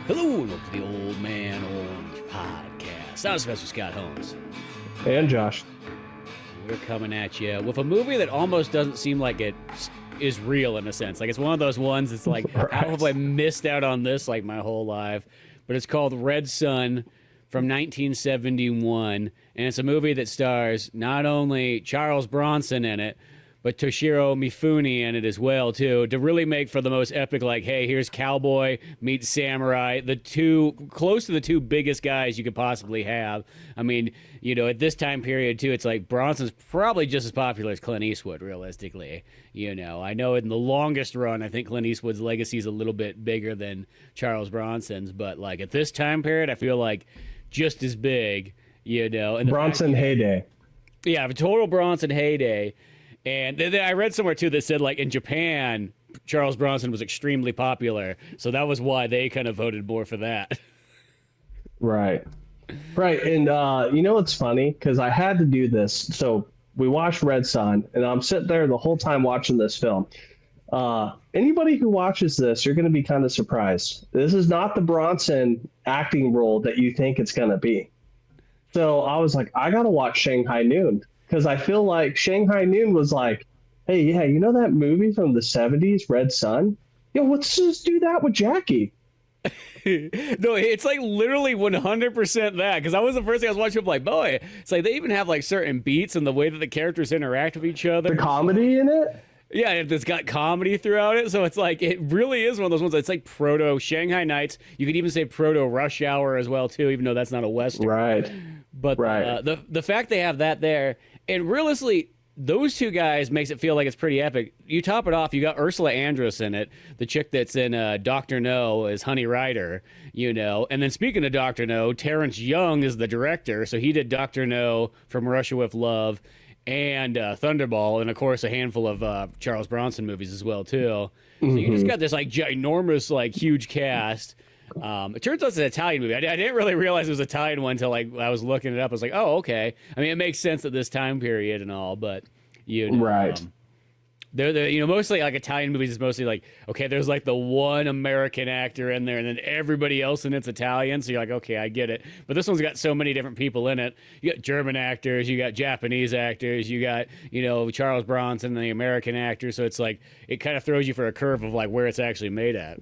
Hello, and welcome to the Old Man Orange podcast. I'm Professor Scott Holmes. And Josh. We're coming at you with a movie that almost doesn't seem like it is real in a sense. Like, it's one of those ones that's like, right. how have I missed out on this like my whole life? But it's called Red Sun from 1971, and it's a movie that stars not only Charles Bronson in it, but Toshiro Mifune in it as well, too, to really make for the most epic, like, hey, here's cowboy meets samurai, close to the two biggest guys you could possibly have. I mean, you know, at this time period, too, it's like Bronson's probably just as popular as Clint Eastwood, realistically. You know, I know in the longest run, I think Clint Eastwood's legacy is a little bit bigger than Charles Bronson's, but, like, at this time period, I feel like just as big, you know. And Bronson heyday. Yeah, a total Bronson heyday. And I read somewhere, too, that said, like, in Japan, Charles Bronson was extremely popular. So that was why they kind of voted more for that. Right. Right. And you know what's funny? Because I had to do this. So we watched Red Sun, and I'm sitting there the whole time watching this film. Anybody who watches this, you're going to be kind of surprised. This is not the Bronson acting role that you think it's going to be. So I was like, I got to watch Shanghai Noon. Because I feel like Shanghai Noon was like, hey, yeah, you know that movie from the 70s, Red Sun? Yo, let's just do that with Jackie. No, it's like literally 100% that. Because that was the first thing I was watching. I'm like, boy, it's like they even have like certain beats and the way that the characters interact with each other. The comedy in it? Yeah, it's got comedy throughout it. So it's like, it really is one of those ones. It's like proto Shanghai Nights. You could even say proto Rush Hour as well, too, even though that's not a Western. Right. But right. The fact they have that there, and realistically, those two guys makes it feel like it's pretty epic. You top it off, you got Ursula Andress in it, the chick that's in Dr. No as Honey Rider, you know. And then speaking of Dr. No, Terence Young is the director, so he did Dr. No from Russia with Love and Thunderball, and of course a handful of Charles Bronson movies as well, too. So you just got this like ginormous, like huge cast. It turns out it's an Italian movie. I didn't really realize it was an Italian one until like I was looking it up. I was like, oh, okay. I mean, it makes sense at this time period and all, but you know, right. They're you know, mostly like Italian movies is mostly like, okay, there's like the one American actor in there, and then everybody else in it's Italian. So you're like, okay, I get it. But this one's got so many different people in it. You got German actors, you got Japanese actors, you got, you know, Charles Bronson, the American actor. So it's like it kind of throws you for a curve of like where it's actually made at.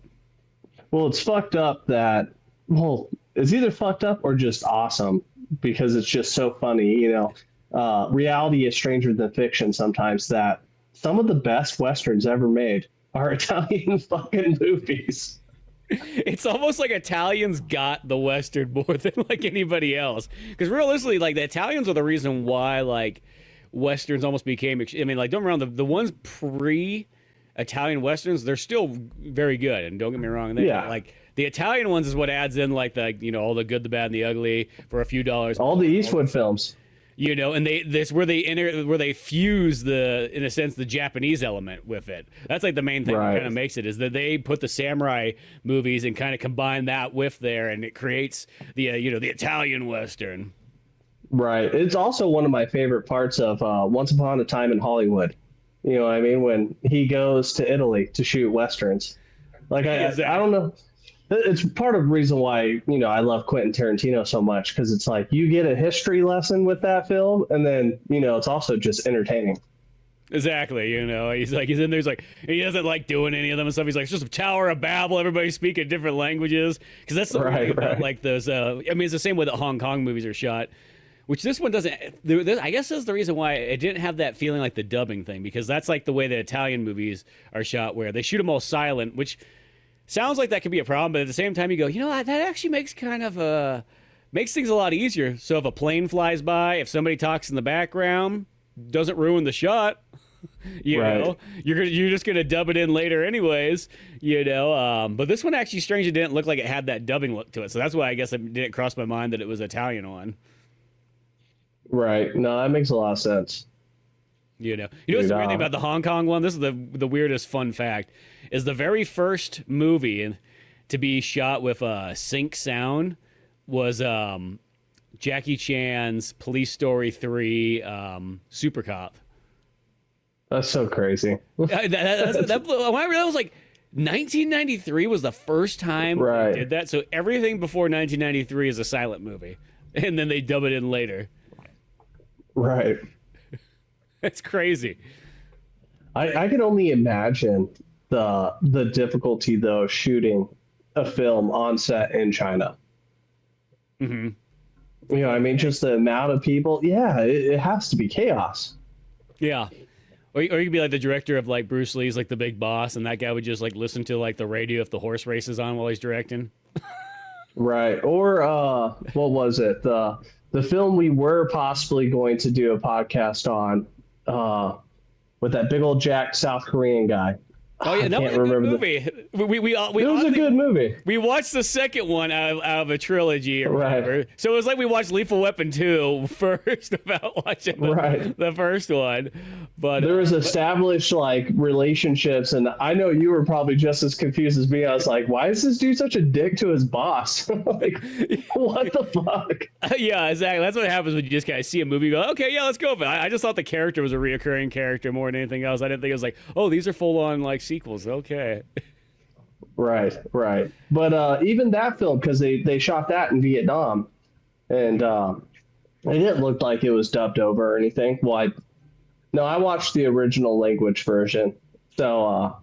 Well, it's fucked up that, well, it's either fucked up or just awesome because it's just so funny, you know. Reality is stranger than fiction sometimes, that some of the best Westerns ever made are Italian fucking movies. It's almost like Italians got the Western more than like anybody else. Because realistically, like the Italians are the reason why like Westerns almost became, I mean, like don't get me wrong, the ones Italian Westerns, they're still very good, and don't get me wrong, like the Italian ones is what adds in like the, you know, all the good, the bad, and the ugly for a few dollars. All the Eastwood films, you know, and this where they fuse in a sense the Japanese element with it. That's like the main thing that kind of makes it, is that they put the samurai movies and kind of combine that with there, and it creates the you know, the Italian Western. Right. It's also one of my favorite parts of Once Upon a Time in Hollywood. You know what I mean? When he goes to Italy to shoot Westerns. Like, I don't know. It's part of the reason why, you know, I love Quentin Tarantino so much, because it's like you get a history lesson with that film, and then, you know, it's also just entertaining. Exactly, you know, he's in there, he's like, he doesn't like doing any of them and stuff. He's like, it's just a Tower of Babel, everybody speaking different languages. Because that's the thing about, like, those, I mean, it's the same way that Hong Kong movies are shot. Which this one doesn't. I guess that's the reason why it didn't have that feeling like the dubbing thing, because that's like the way the Italian movies are shot, where they shoot them all silent, which sounds like that could be a problem. But at the same time, you go, you know, that actually makes makes things a lot easier. So if a plane flies by, if somebody talks in the background, doesn't ruin the shot. You know, you're just gonna dub it in later anyways. You know, but this one actually strangely didn't look like it had that dubbing look to it. So that's why I guess it didn't cross my mind that it was Italian one. Right. No, that makes a lot of sense. You know what's the weird thing about the Hong Kong one? This is the weirdest fun fact, is the very first movie to be shot with sync sound was Jackie Chan's Police Story 3 Super Cop. That's so crazy. That was like, 1993 was the first time Right. they did that. So everything before 1993 is a silent movie, and then they dub it in later. Right. That's crazy. I can only imagine the difficulty though shooting a film on set in China. Mm-hmm. You know, I mean, just the amount of people. Yeah, it has to be chaos. Yeah. Or you could be like the director of like Bruce Lee's like The Big Boss, and that guy would just like listen to like the radio if the horse race is on while he's directing. Right. Or what was it? The film we were possibly going to do a podcast on with that big old jacked South Korean guy. Oh yeah, that was a good movie. It was a good movie. We watched the second one out of a trilogy or whatever. Right. So it was like we watched Lethal Weapon 2 first about watching the first one. But there was established like relationships, and I know you were probably just as confused as me. I was like, why is this dude such a dick to his boss? Like, what the fuck? Yeah, exactly. That's what happens when you just kind of see a movie and go, okay, yeah, let's go. But I just thought the character was a reoccurring character more than anything else. I didn't think it was like, oh, these are full on like sequels. Okay. Right. But even that film, because they shot that in Vietnam, and it didn't look like it was dubbed over or anything. Well, I watched the original language version. So,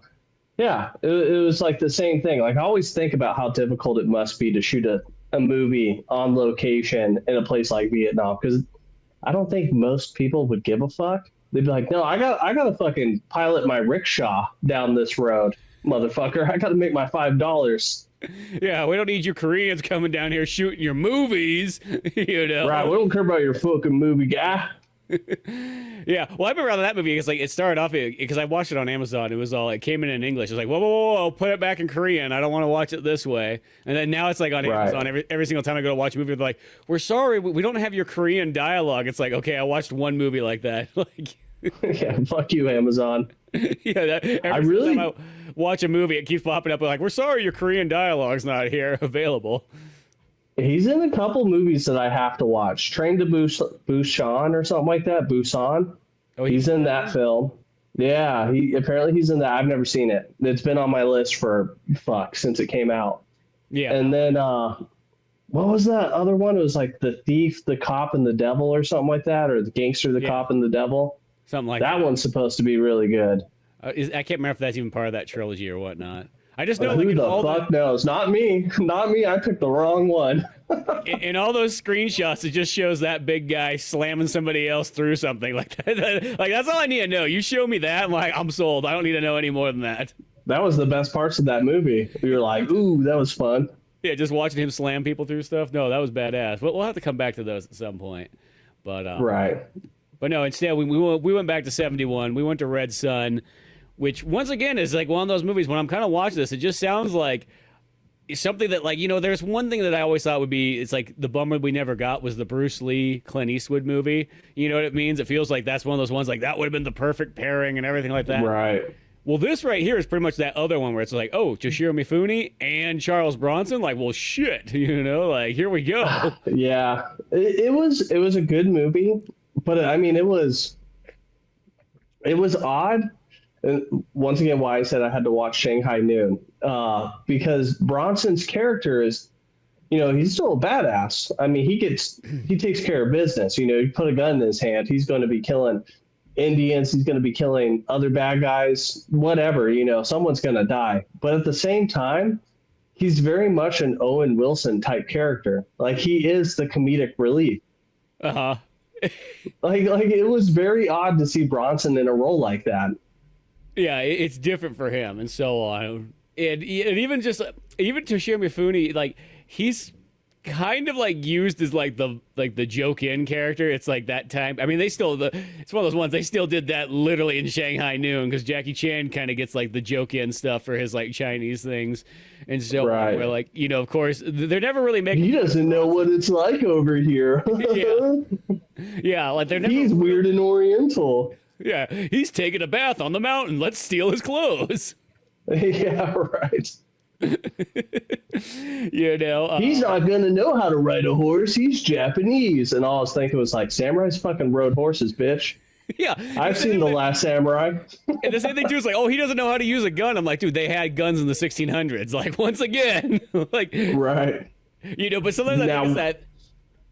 yeah, it was like the same thing. Like, I always think about how difficult it must be to shoot a movie on location in a place like Vietnam, because I don't think most people would give a fuck. They'd be like, no, I got to fucking pilot my rickshaw down this road, motherfucker. I got to make my $5. Yeah, we don't need you Koreans coming down here shooting your movies, you know. Right, we don't care about your fucking movie, guy. Yeah, well, I remember that movie because like it started off because I watched it on Amazon. It was all it came in English. It was like whoa, put it back in Korean. I don't want to watch it this way. And then now it's like on Amazon. Every single time I go to watch a movie, they're like, we're sorry, we don't have your Korean dialogue. It's like, okay, I watched one movie like that. Like, yeah, fuck you, Amazon. Yeah, every time I watch a movie, it keeps popping up like, we're sorry, your Korean dialogue's not here available. He's in a couple movies that I have to watch. Train to Busan or something like that. Busan. Oh, he's in that film. Yeah, he's in that. I've never seen it. It's been on my list for since it came out. Yeah. And then what was that other one? It was like The Thief, the Cop, and the Devil or something like that, or The Gangster, the Cop, and the Devil. Something like that. That one's supposed to be really good. I can't remember if that's even part of that trilogy or whatnot. I just know who the fuck knows? Not me. Not me. I picked the wrong one. in all those screenshots, it just shows that big guy slamming somebody else through something like that. Like that's all I need to know. You show me that, I'm sold. I don't need to know any more than that. That was the best parts of that movie. We were like, ooh, that was fun. Yeah, just watching him slam people through stuff. No, that was badass. We'll have to come back to those at some point. But right. But no, instead we went back to 71. We went to Red Sun, which once again is like one of those movies when I'm kind of watching this, it just sounds like something that like, you know, there's one thing that I always thought would be, it's like the bummer we never got was the Bruce Lee, Clint Eastwood movie. You know what it means? It feels like that's one of those ones like that would have been the perfect pairing and everything like that. Right. Well, this right here is pretty much that other one where it's like, oh, Toshiro Mifune and Charles Bronson. Like, well, shit, you know, like here we go. Yeah, it was a good movie, but I mean, it was odd. And once again, why I said I had to watch Shanghai Noon, because Bronson's character is, you know, he's still a badass. I mean, he takes care of business. You know, you put a gun in his hand, he's going to be killing Indians, he's going to be killing other bad guys, whatever, you know, someone's going to die. But at the same time, he's very much an Owen Wilson type character. Like, he is the comedic relief. Uh-huh. like it was very odd to see Bronson in a role like that. Yeah, it's different for him and so on. And even Toshiro Mifune, like, he's kind of like used as like the joke in character. It's like that time. I mean, it's one of those ones they still did that literally in Shanghai Noon, because Jackie Chan kind of gets like the joke in stuff for his like Chinese things, and so right. Where like, you know, of course they're never really making. He doesn't know what it's like over here. Yeah, like they're never. He's weird and Oriental. Yeah, he's taking a bath on the mountain. Let's steal his clothes. Yeah, right. You know, he's not gonna know how to ride a horse. He's Japanese. And all I was thinking was like, samurais fucking rode horses, bitch. Yeah, I've seen The Last Samurai. and the same thing too is like, oh, he doesn't know how to use a gun. I'm like, dude, they had guns in the 1600s. Like, once again, like, Right. but sometimes I think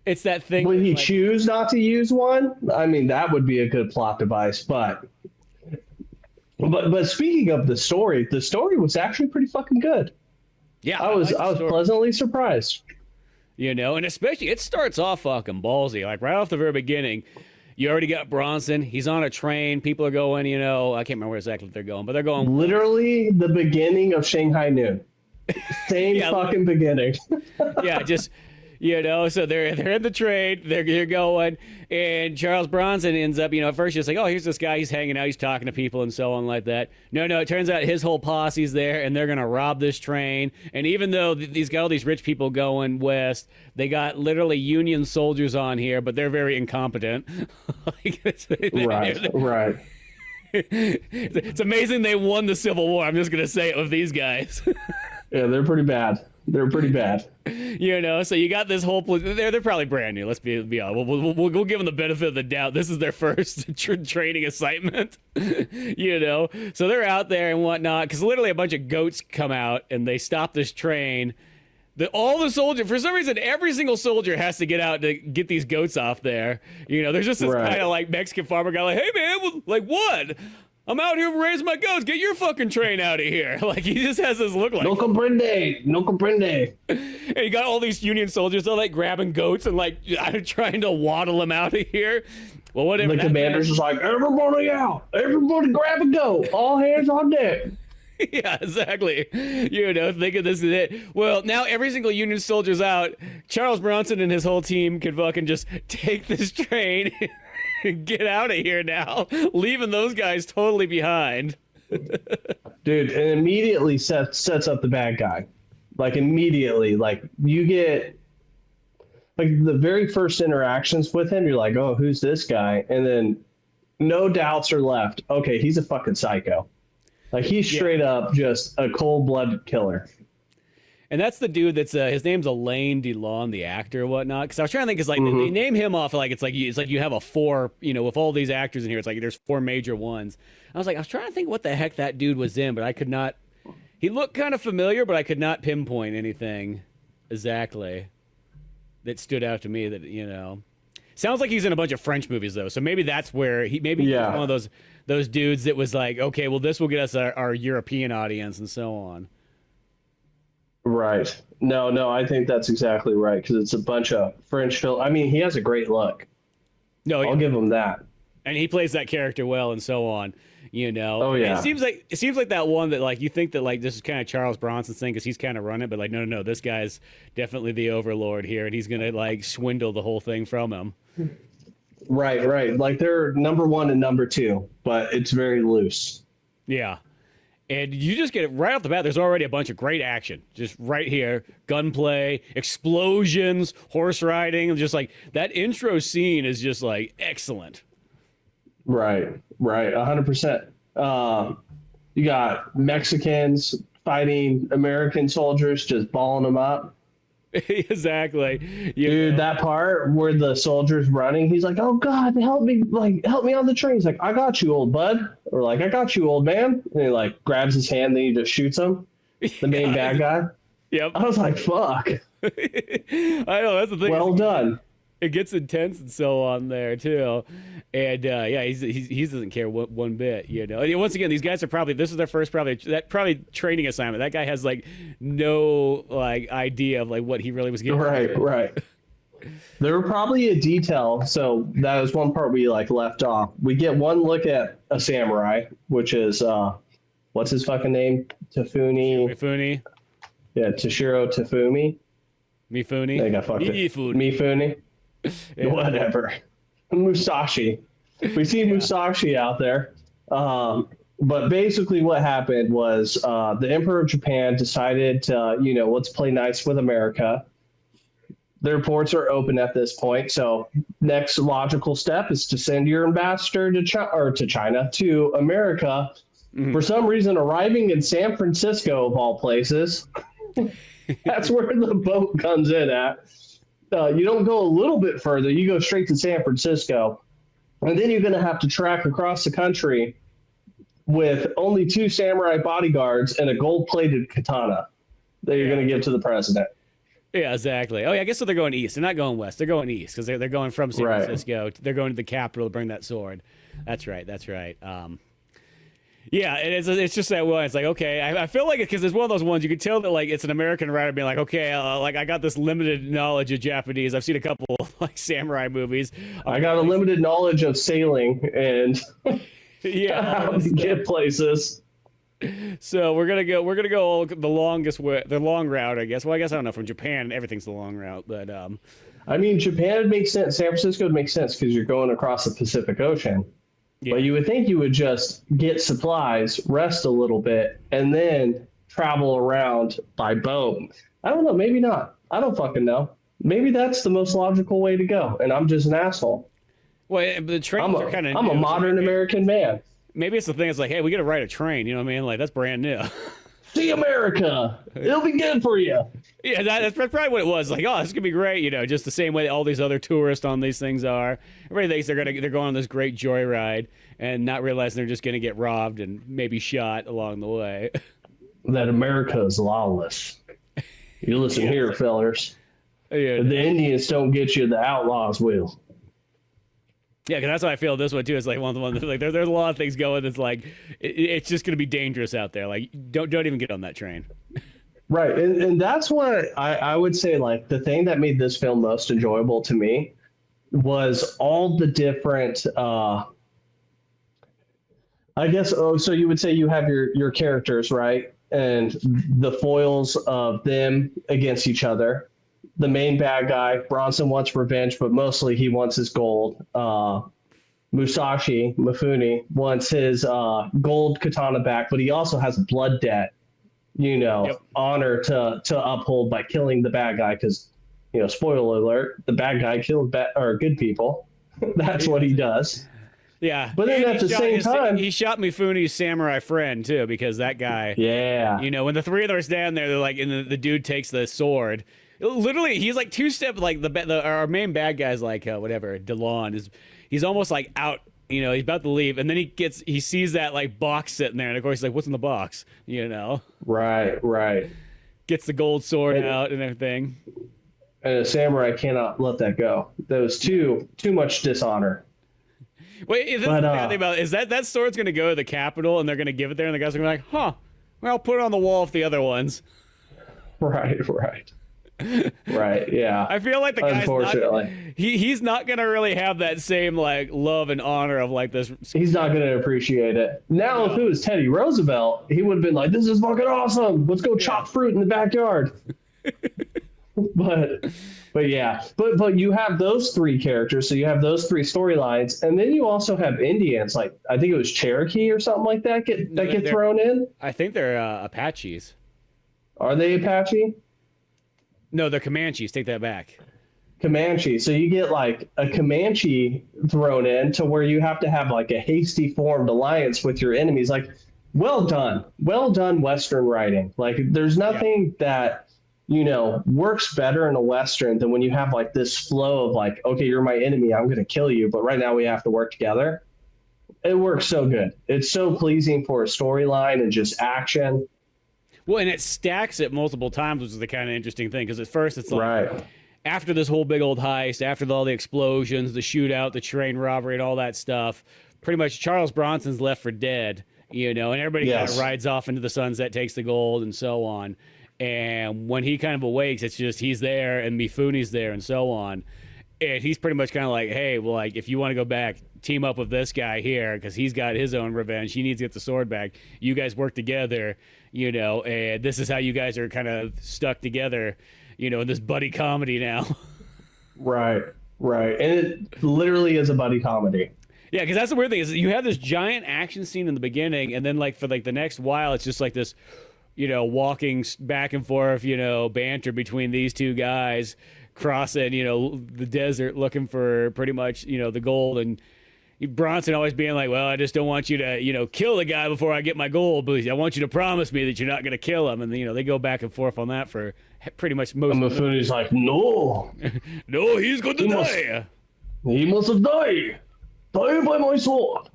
it's that thing. Would he like, choose not to use one? I mean, that would be a good plot device. But speaking of the story was actually pretty fucking good. Yeah, I was pleasantly surprised. And especially it starts off fucking ballsy. Like right off the very beginning, you already got Bronson. He's on a train. People are going, I can't remember where exactly they're going, but they're going. Literally the beginning of Shanghai Noon. Same fucking beginning. Yeah, just so they're in the train, they're going, and Charles Bronson ends up, at first just like, oh, here's this guy, he's hanging out, he's talking to people and so on like that. No, it turns out his whole posse's there, and they're gonna rob this train. And even though these got all these rich people going west, they got literally Union soldiers on here, but they're very incompetent. Right. It's amazing they won the Civil War. I'm just gonna say it with these guys. Yeah, they're pretty bad. So you got this whole they're probably brand new. Let's be honest. We'll give them the benefit of the doubt. This is their first training assignment. So they're out there and whatnot because literally a bunch of goats come out and they stop this train. All the soldiers, for some reason, every single soldier has to get out to get these goats off there. There's just this kind of like Mexican farmer guy like, hey man, like what? I'm out here raising my goats. Get your fucking train out of here. Like, he just has this look like... No comprende. And you got all these Union soldiers, they're, like, grabbing goats and, like, trying to waddle them out of here. Well, whatever. The commander's just like, everybody out. Everybody grab a goat. All hands on deck. Yeah, exactly. Thinking this is it. Well, now every single Union soldier's out. Charles Bronson and his whole team can fucking just take this train... Get out of here now, leaving those guys totally behind. Dude, and immediately sets up the bad guy. Like immediately, like you get like the very first interactions with him, you're like, oh, who's this guy? And then no doubts are left. Okay, he's a fucking psycho. Like he's straight up just a cold-blooded killer. And that's the dude that's his name's Alain Delon, the actor or whatnot. Because I was trying to think, it's like they name him off like it's like you have a four, with all these actors in here. It's like there's four major ones. I was trying to think what the heck that dude was in, but I could not. He looked kind of familiar, but I could not pinpoint anything exactly that stood out to me. That sounds like he's in a bunch of French movies though. So maybe that's where he's one of those dudes that was like, okay, well this will get us our European audience and so on. Right. No, I think that's exactly right because it's a bunch of French film. I mean, he has a great look. No, I'll give him that. And he plays that character well and so on. Oh yeah. And it seems like that one that like you think that like this is kind of Charles Bronson's thing because he's kind of running it, but like no, this guy's definitely the overlord here, and he's gonna like swindle the whole thing from him. Right. Like they're number one and number two, but it's very loose. Yeah. And you just get it right off the bat. There's already a bunch of great action just right here. Gunplay, explosions, horse riding. Just like that intro scene is just like excellent. Right. 100%. You got Mexicans fighting American soldiers, just balling them up. Exactly. Dude, that part where the soldier's running, he's like, oh God, help me on the train. He's like, I got you, old bud. Or like, I got you, old man. And he like grabs his hand, then he just shoots him. The main bad guy. Yep. I was like, fuck. I know, that's the thing. Well done. It gets intense and so on there too, and he doesn't care one bit, And once again, these guys are this is their first probably training assignment. That guy has like no like idea of like what he really was getting. Right. There were probably a detail. So that was one part we like left off. We get one look at a samurai, which is what's his fucking name? Mifune. Yeah, Toshiro Mifune. I think I fucked it. Mifune. Yeah. Whatever. Musashi. We see Musashi out there. But basically what happened was the Emperor of Japan decided to, let's play nice with America. Their ports are open at this point. So next logical step is to send your ambassador to America. Mm-hmm. For some reason, arriving in San Francisco, of all places. That's where the boat comes in at. You don't go a little bit further. You go straight to San Francisco. And then you're going to have to track across the country with only 2 samurai bodyguards and a gold-plated katana that you're going to give to the president. Yeah, exactly. Oh, yeah, I guess so. They're going east. They're not going west. They're going east because they're going from San Francisco. They're going to the capital to bring that sword. That's right. That's right. Yeah, it's just that one. It's like, okay, I feel like it because it's one of those ones you can tell that like it's an American writer being like, okay, like I got this limited knowledge of Japanese. I've seen a couple like samurai movies. I got a limited knowledge of sailing and yeah, how to get places. So we're gonna go the longest way, the long route, I guess. Well, I guess I don't know. From Japan, everything's the long route, but I mean, Japan would make sense. San Francisco would make sense because you're going across the Pacific Ocean. Yeah. But you would think you would just get supplies, rest a little bit, and then travel around by boat. I don't know. Maybe not. I don't fucking know. Maybe that's the most logical way to go, and I'm just an asshole. Well, the trains are kind of. I'm a modern American man. Maybe it's the thing. It's like, hey, we got to ride a train. You know what I mean? Like that's brand new. See America. It'll be good for you. Yeah, that's probably what it was. Like, oh, this is gonna be great. You know, just the same way all these other tourists on these things are. Everybody thinks they're going on this great joyride and not realizing they're just gonna get robbed and maybe shot along the way. That America is lawless. You listen here, fellers. Yeah. If the Indians don't get you, the outlaws will. Yeah, because that's how I feel this one too. It's like one of the ones like there's a lot of things going. That's like it's just going to be dangerous out there. Like don't even get on that train. Right, and that's what I would say. Like the thing that made this film most enjoyable to me was all the different. I guess. Oh, so you would say you have your characters, right, and the foils of them against each other. The main bad guy, Bronson, wants revenge, but mostly he wants his gold. Mifune wants his gold katana back, but he also has a blood debt, honor to uphold by killing the bad guy. Because, spoiler alert, the bad guy kills good people. That's what he does. Yeah, but then at the same time, he shot Mifune's samurai friend too, because that guy. Yeah. When the three of them are standing there, they're like, and the dude takes the sword. Literally, he's like two step like our main bad guy's like whatever Delon he's almost like out, he's about to leave, and then he sees that like box sitting there, and of course he's like, what's in the box, Right. Gets the gold sword out and everything. And a samurai cannot let that go. That was too much dishonor. Wait, the bad thing about it is that sword's gonna go to the Capitol, and they're gonna give it there, and the guys are gonna be like, huh, well, put it on the wall with the other ones. Right. Right, yeah. I feel like the guy's he's not gonna really have that same like love and honor of like this. He's not gonna appreciate it. Now, if it was Teddy Roosevelt, he would have been like, "This is fucking awesome. Let's go chop fruit in the backyard." but yeah, but you have those three characters, so you have those three storylines, and then you also have Indians, like I think it was Cherokee or something like that get thrown in. I think they're Apaches. Are they Apache? No, they're Comanches. Take that back. Comanche. So you get like a Comanche thrown in to where you have to have like a hasty formed alliance with your enemies. Like, well done Western writing. Like, there's nothing that works better in a Western than when you have like this flow of like, okay, you're my enemy, I'm gonna kill you, but right now we have to work together. It works so good. It's so pleasing for a storyline and just action. Well, and it stacks it multiple times, which is the kind of interesting thing. Because at first it's like, after this whole big old heist, after all the explosions, the shootout, the train robbery, and all that stuff, pretty much Charles Bronson's left for dead, and everybody kind of rides off into the sunset, takes the gold, and so on. And when he kind of awakes, it's just he's there, and Mifune's there, and so on. And he's pretty much kind of like, hey, well, like, if you want to go back, team up with this guy here, because he's got his own revenge. He needs to get the sword back. You guys work together, and this is how you guys are kind of stuck together, in this buddy comedy now. Right. And it literally is a buddy comedy. Yeah, because that's the weird thing is you have this giant action scene in the beginning, and then like for like the next while, it's just like this, walking back and forth, banter between these two guys crossing, the desert looking for pretty much, the gold, and Bronson always being like, well, I just don't want you to, kill the guy before I get my gold, but I want you to promise me that you're not going to kill him. And, they go back and forth on that for pretty much most of the like, no. No, he's going to die. He must have died. Die by my sword.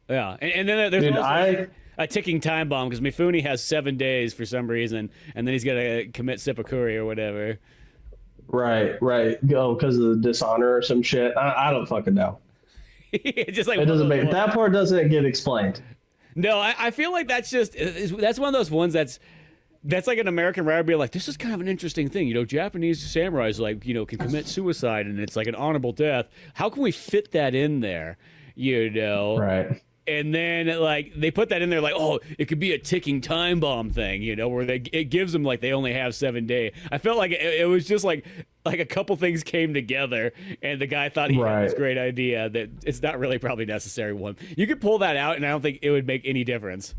Yeah, and then there's Dude, also a ticking time bomb because Mifune has 7 days for some reason, and then he's gonna commit seppuku or whatever. Right. Go because of the dishonor or some shit. I don't fucking know. Just like It doesn't make that part doesn't get explained. No, I feel like that's one of those ones that's like an American writer being like, this is kind of an interesting thing. You know, Japanese samurais, like, you know, can commit suicide and it's like an honorable death. How can we fit that in there? You know? Right. And then, like, they put that in there like, oh, it could be a ticking time bomb thing, you know, where it gives them, like, they only have 7 days. I felt like it was just like a couple things came together, and the guy thought he had this great idea that it's not really probably necessary one. You could pull that out, and I don't think it would make any difference.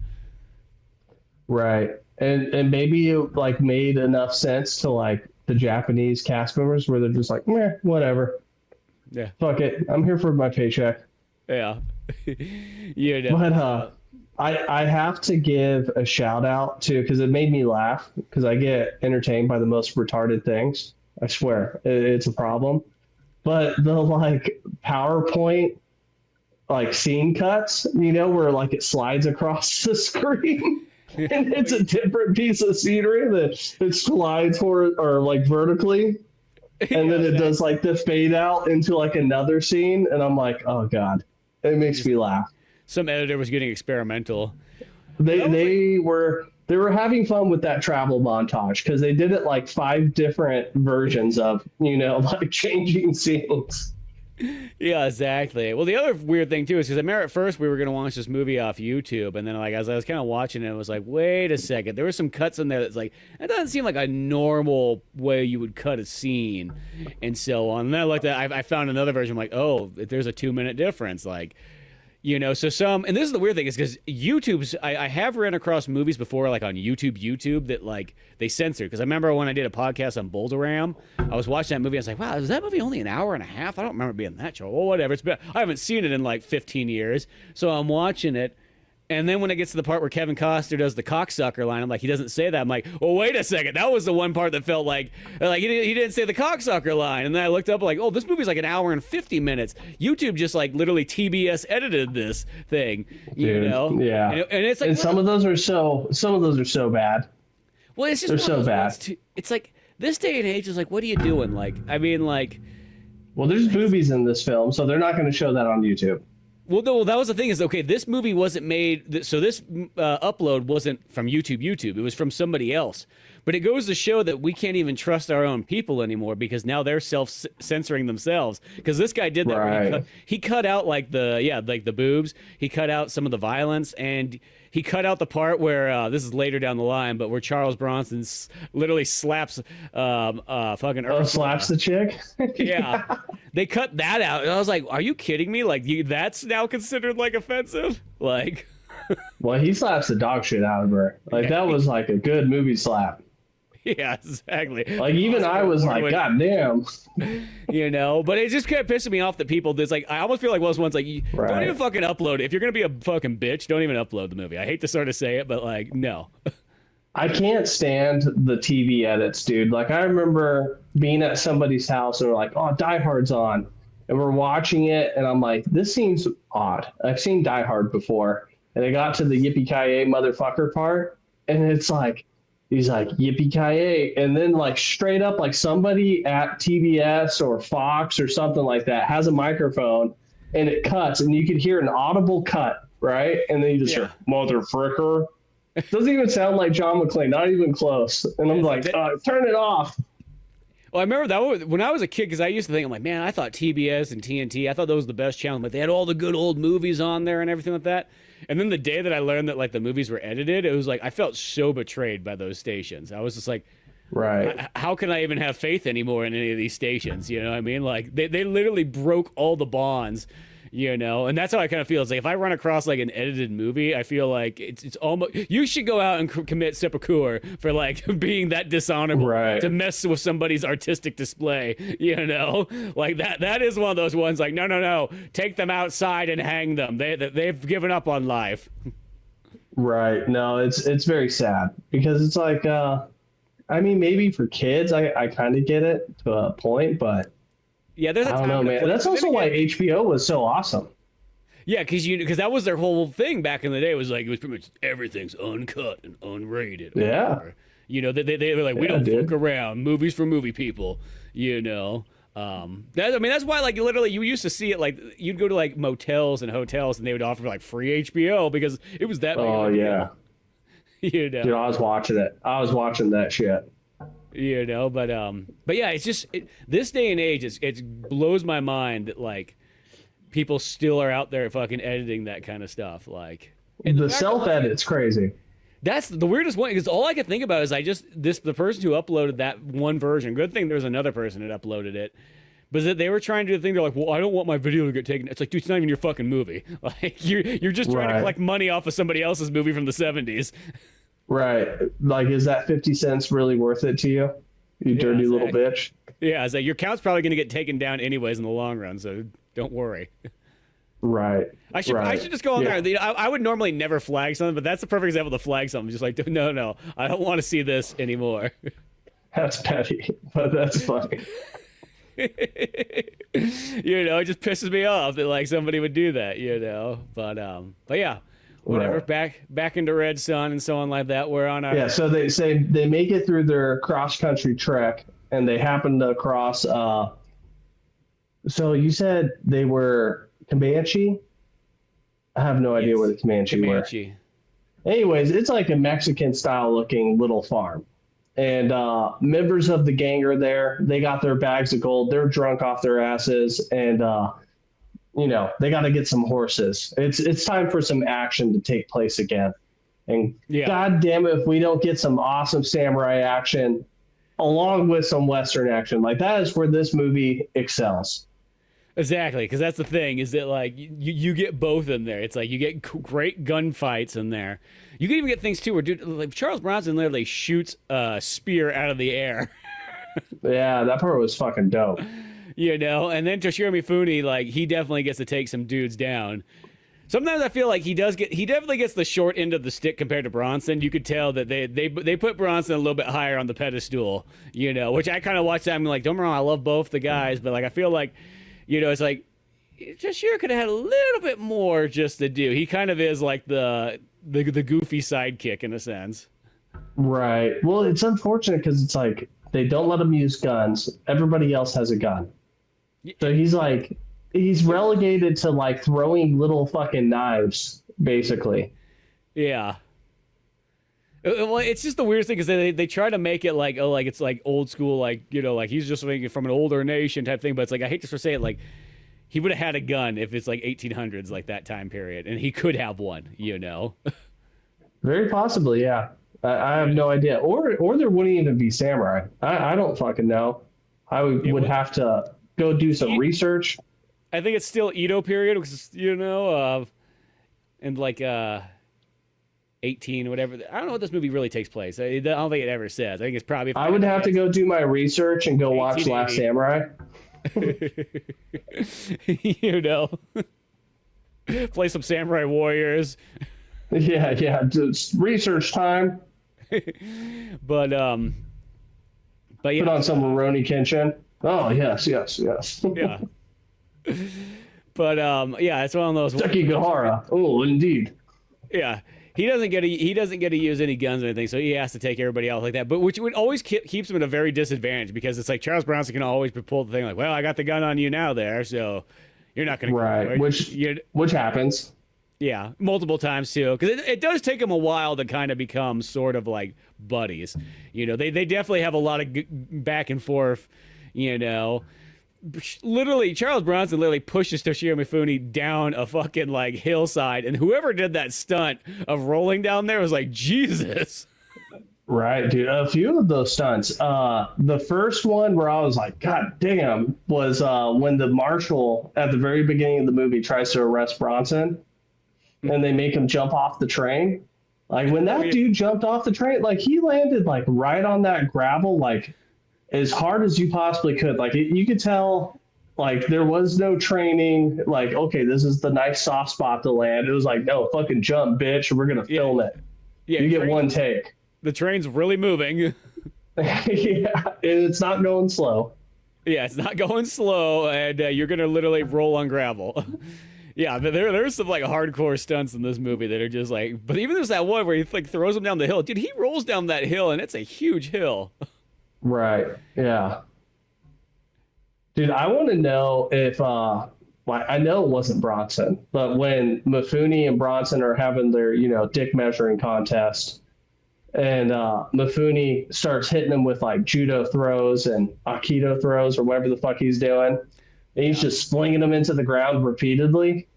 Right. And maybe it, like, made enough sense to, like, the Japanese cast members where they're just like, meh, whatever. Yeah. Fuck it. I'm here for my paycheck. Yeah. You know. But I have to give a shout out to, because it made me laugh, because I get entertained by the most retarded things. I swear, it's a problem. But the like PowerPoint like scene cuts, you know, where like it slides across the screen. And it's a different piece of scenery that it slides or like vertically. And then it does like the fade out into like another scene. And I'm like, oh God, it makes me laugh. Some editor was getting experimental. They were having fun with that travel montage because they did it like 5 different versions of, you know, like changing scenes. Yeah, exactly. Well, the other weird thing too is because I remember at first we were going to watch this movie off YouTube, and then like as I was kind of watching it, it was like, wait a second, there were some cuts in there that's like that doesn't seem like a normal way you would cut a scene, and so on. And then I looked at, I found another version. I'm like, oh, there's a 2-minute difference, like. You know, so and this is the weird thing is because YouTube's, I have ran across movies before, like on YouTube that like they censored. Because I remember when I did a podcast on Boulder Ram, I was watching that movie. I was like, wow, is that movie only an hour and a half? I don't remember it being that short. Well, whatever. I haven't seen it in like 15 years. So I'm watching it. And then when it gets to the part where Kevin Costner does the cocksucker line, I'm like, he doesn't say that. I'm like, well, wait a second. That was the one part that felt like he didn't say the cocksucker line. And then I looked up like, oh, this movie's like an hour and 50 minutes. YouTube just like literally TBS edited this thing, you know? Yeah. And it's like, and some of those are so bad. Well, it's just they're so bad. It's like this day and age is like, what are you doing? Like, I mean, like, well, there's boobies in this film, so they're not going to show that on YouTube. Well, that was the thing is, okay, this movie wasn't made, so this upload wasn't from YouTube. It was from somebody else. But it goes to show that we can't even trust our own people anymore because now they're self-censoring themselves. Because this guy did that. Right. He cut out like the boobs. He cut out some of the violence, and he cut out the part where this is later down the line, but where Charles Bronson literally slaps fucking Ursula. Slaps the chick. Yeah. They cut that out, and I was like, "Are you kidding me? Like, that's now considered like offensive? Like." Well, he slaps the dog shit out of her. Like that was like a good movie slap. Yeah, exactly. Like even I was like, God damn. You know, but it just kept pissing me off that people. There's like, I almost feel like one's like, don't even fucking upload it. If you're gonna be a fucking bitch, don't even upload the movie. I hate to sort of say it, but like, no. I can't stand the TV edits, dude. Like I remember being at somebody's house and we're like, oh, Die Hard's on. And we're watching it and I'm like, this seems odd. I've seen Die Hard before. And I got to the yippee-ki-yay motherfucker part. And it's like, he's like, yippee-ki-yay. And then like straight up, like somebody at TBS or Fox or something like that has a microphone and it cuts and you could hear an audible cut, right? And then you just hear, motherfricker. Doesn't even sound like John McClane, not even close. And I'm like, turn it off. Well, I remember that when I was a kid, because I used to think, I'm like, man, I thought TBS and TNT, I thought those were the best channel, but they had all the good old movies on there and everything like that. And then the day that I learned that like the movies were edited, it was like I felt so betrayed by those stations. I was just like, right, how can I even have faith anymore in any of these stations? You know what I mean? Like they literally broke all the bonds. You know, and that's how I kind of feel. It's like if I run across like an edited movie, I feel like it's almost you should go out and commit seppuku for like being that dishonorable to mess with somebody's artistic display. You know, like that is one of those ones. Like no, take them outside and hang them. They've given up on life. Right. No, it's very sad because it's like I mean maybe for kids I kind of get it to a point, but. Yeah, there's a I don't know, man. That's also why HBO was so awesome. Yeah, because that was their whole thing back in the day. It was like it was pretty much everything's uncut and unrated. Yeah. Or, they were like, we don't fuck around. Movies for movie people. That's why, like, literally, you used to see it, like, you'd go to, like, motels and hotels, and they would offer, like, free HBO because it was that big of a deal. Dude, I was watching it. I was watching that shit. But yeah, it's just this day and age, it blows my mind that, like, people still are out there fucking editing that kind of stuff. Like, the self-edit's crazy. That's the weirdest one, because all I could think about is the person who uploaded that one version. Good thing there was another person that uploaded it, but that they were trying to do the thing. They're like, well, I don't want my video to get taken. It's like, dude, it's not even your fucking movie. Like, you're just trying to collect money off of somebody else's movie from the 70s. Right. Like, is that 50 cents really worth it to you? You dirty little bitch. Yeah, it's like your account's probably going to get taken down anyways in the long run, so don't worry. Right. I should just go on there. I would normally never flag something, but that's the perfect example to flag something. Just like, no, I don't want to see this anymore. That's petty, but that's funny. It just pisses me off that, like, somebody would do that, But yeah, whatever. Right. Back into Red Sun and so on like that. We're on our... Yeah, so they say they make it through their cross-country trek, and they happen to cross... So you said they were... Comanche? I have no idea where the Comanche were. Anyways, it's like a Mexican style looking little farm. And members of the gang are there. They got their bags of gold. They're drunk off their asses. And, they got to get some horses. It's time for some action to take place again. And God damn it, if we don't get some awesome samurai action along with some Western action, like that is where this movie excels. Exactly, because that's the thing, is that, like, you get both in there. It's like you get great gunfights in there. You can even get things too where, dude, like, Charles Bronson literally shoots a spear out of the air. Yeah, that part was fucking dope. And then Toshiro Mifune, like, he definitely gets to take some dudes down. Sometimes I feel like he definitely gets the short end of the stick compared to Bronson. You could tell that they put Bronson a little bit higher on the pedestal, which I kind of watched that and I'm like, don't get me wrong, I love both the guys, but, like, I feel like, it's like, Toshiro could have had a little bit more just to do. He kind of is like the goofy sidekick in a sense. Right. Well, it's unfortunate because it's like they don't let him use guns. Everybody else has a gun. So he's relegated to, like, throwing little fucking knives, basically. Yeah. Well, it's just the weirdest thing because they try to make it like, oh, like it's like old school, like, like he's just from an older nation type thing. But it's like, I hate to say it, like, he would have had a gun if it's like 1800s, like that time period, and he could have one, Very possibly, yeah. I have no idea. Or there wouldn't even be samurai. I don't fucking know. I would have to go do some research. I think it's still Edo period, because, and like 18 or whatever. I don't know what this movie really takes place. I don't think it ever says. I think it's probably... I would have to go do my research and go watch Last Samurai. Play some Samurai Warriors. Yeah, just research time. But yeah. Put on some Rurouni Kenshin. Oh, yes. Yeah. But yeah, it's one of those... Sekigahara. Oh, indeed. Yeah. He doesn't get to use any guns or anything, so he has to take everybody out like that. But which would always keeps him at a very disadvantage, because it's like Charles Bronson can always pull the thing like, well, I got the gun on you now there, so you're not going to... Right, which happens. Yeah, multiple times too, because it does take him a while to kind of become sort of like buddies. They definitely have a lot of back and forth, Literally, Charles Bronson literally pushes Toshiro Mifune down a fucking, like, hillside, and whoever did that stunt of rolling down there was like, Jesus. Right, dude. A few of those stunts. The first one where I was like, God damn, was when the marshal at the very beginning of the movie tries to arrest Bronson, and they make him jump off the train. Like, when that dude jumped off the train, like, he landed, like, right on that gravel, like, as hard as you possibly could. Like, you could tell, like, there was no training. Like, okay, this is the nice soft spot to land. It was like, no, fucking jump, bitch. We're going to film it. Yeah, you get one take. The train's really moving. Yeah, it's not going slow. Yeah, it's not going slow, and you're going to literally roll on gravel. Yeah, there's some like hardcore stunts in this movie that are just like. But even there's that one where he like throws him down the hill. Dude, he rolls down that hill, and it's a huge hill. Right. Yeah. Dude, I want to know if well, I know it wasn't Bronson, but when Mifune and Bronson are having their, dick measuring contest, and Mifune starts hitting him with like judo throws and aikido throws or whatever the fuck he's doing, and he's just flinging them into the ground repeatedly,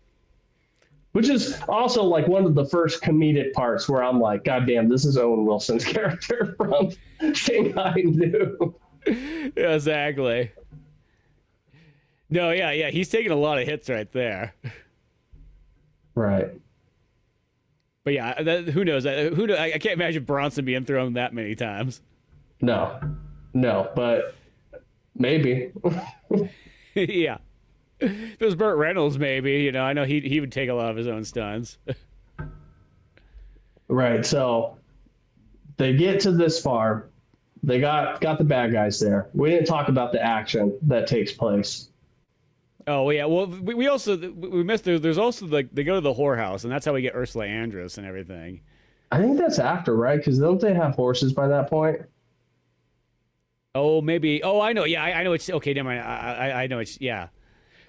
which is also like one of the first comedic parts where I'm like, God damn, this is Owen Wilson's character from Shanghai Noon. Yeah, exactly. No, yeah, he's taking a lot of hits right there. Right. But yeah, who knows? I can't imagine Bronson being thrown that many times. No, but maybe. Yeah. If it was Burt Reynolds, maybe, I know he would take a lot of his own stunts. Right. So they get to this farm. They got the bad guys there. We didn't talk about the action that takes place. Oh yeah, well we also we missed there's also like they go to the whorehouse, and that's how we get Ursula Andress and everything. I think that's after, right? Because don't they have horses by that point? Oh, maybe. Oh, I know. Yeah, I know. It's okay. Never mind. I know. It's yeah.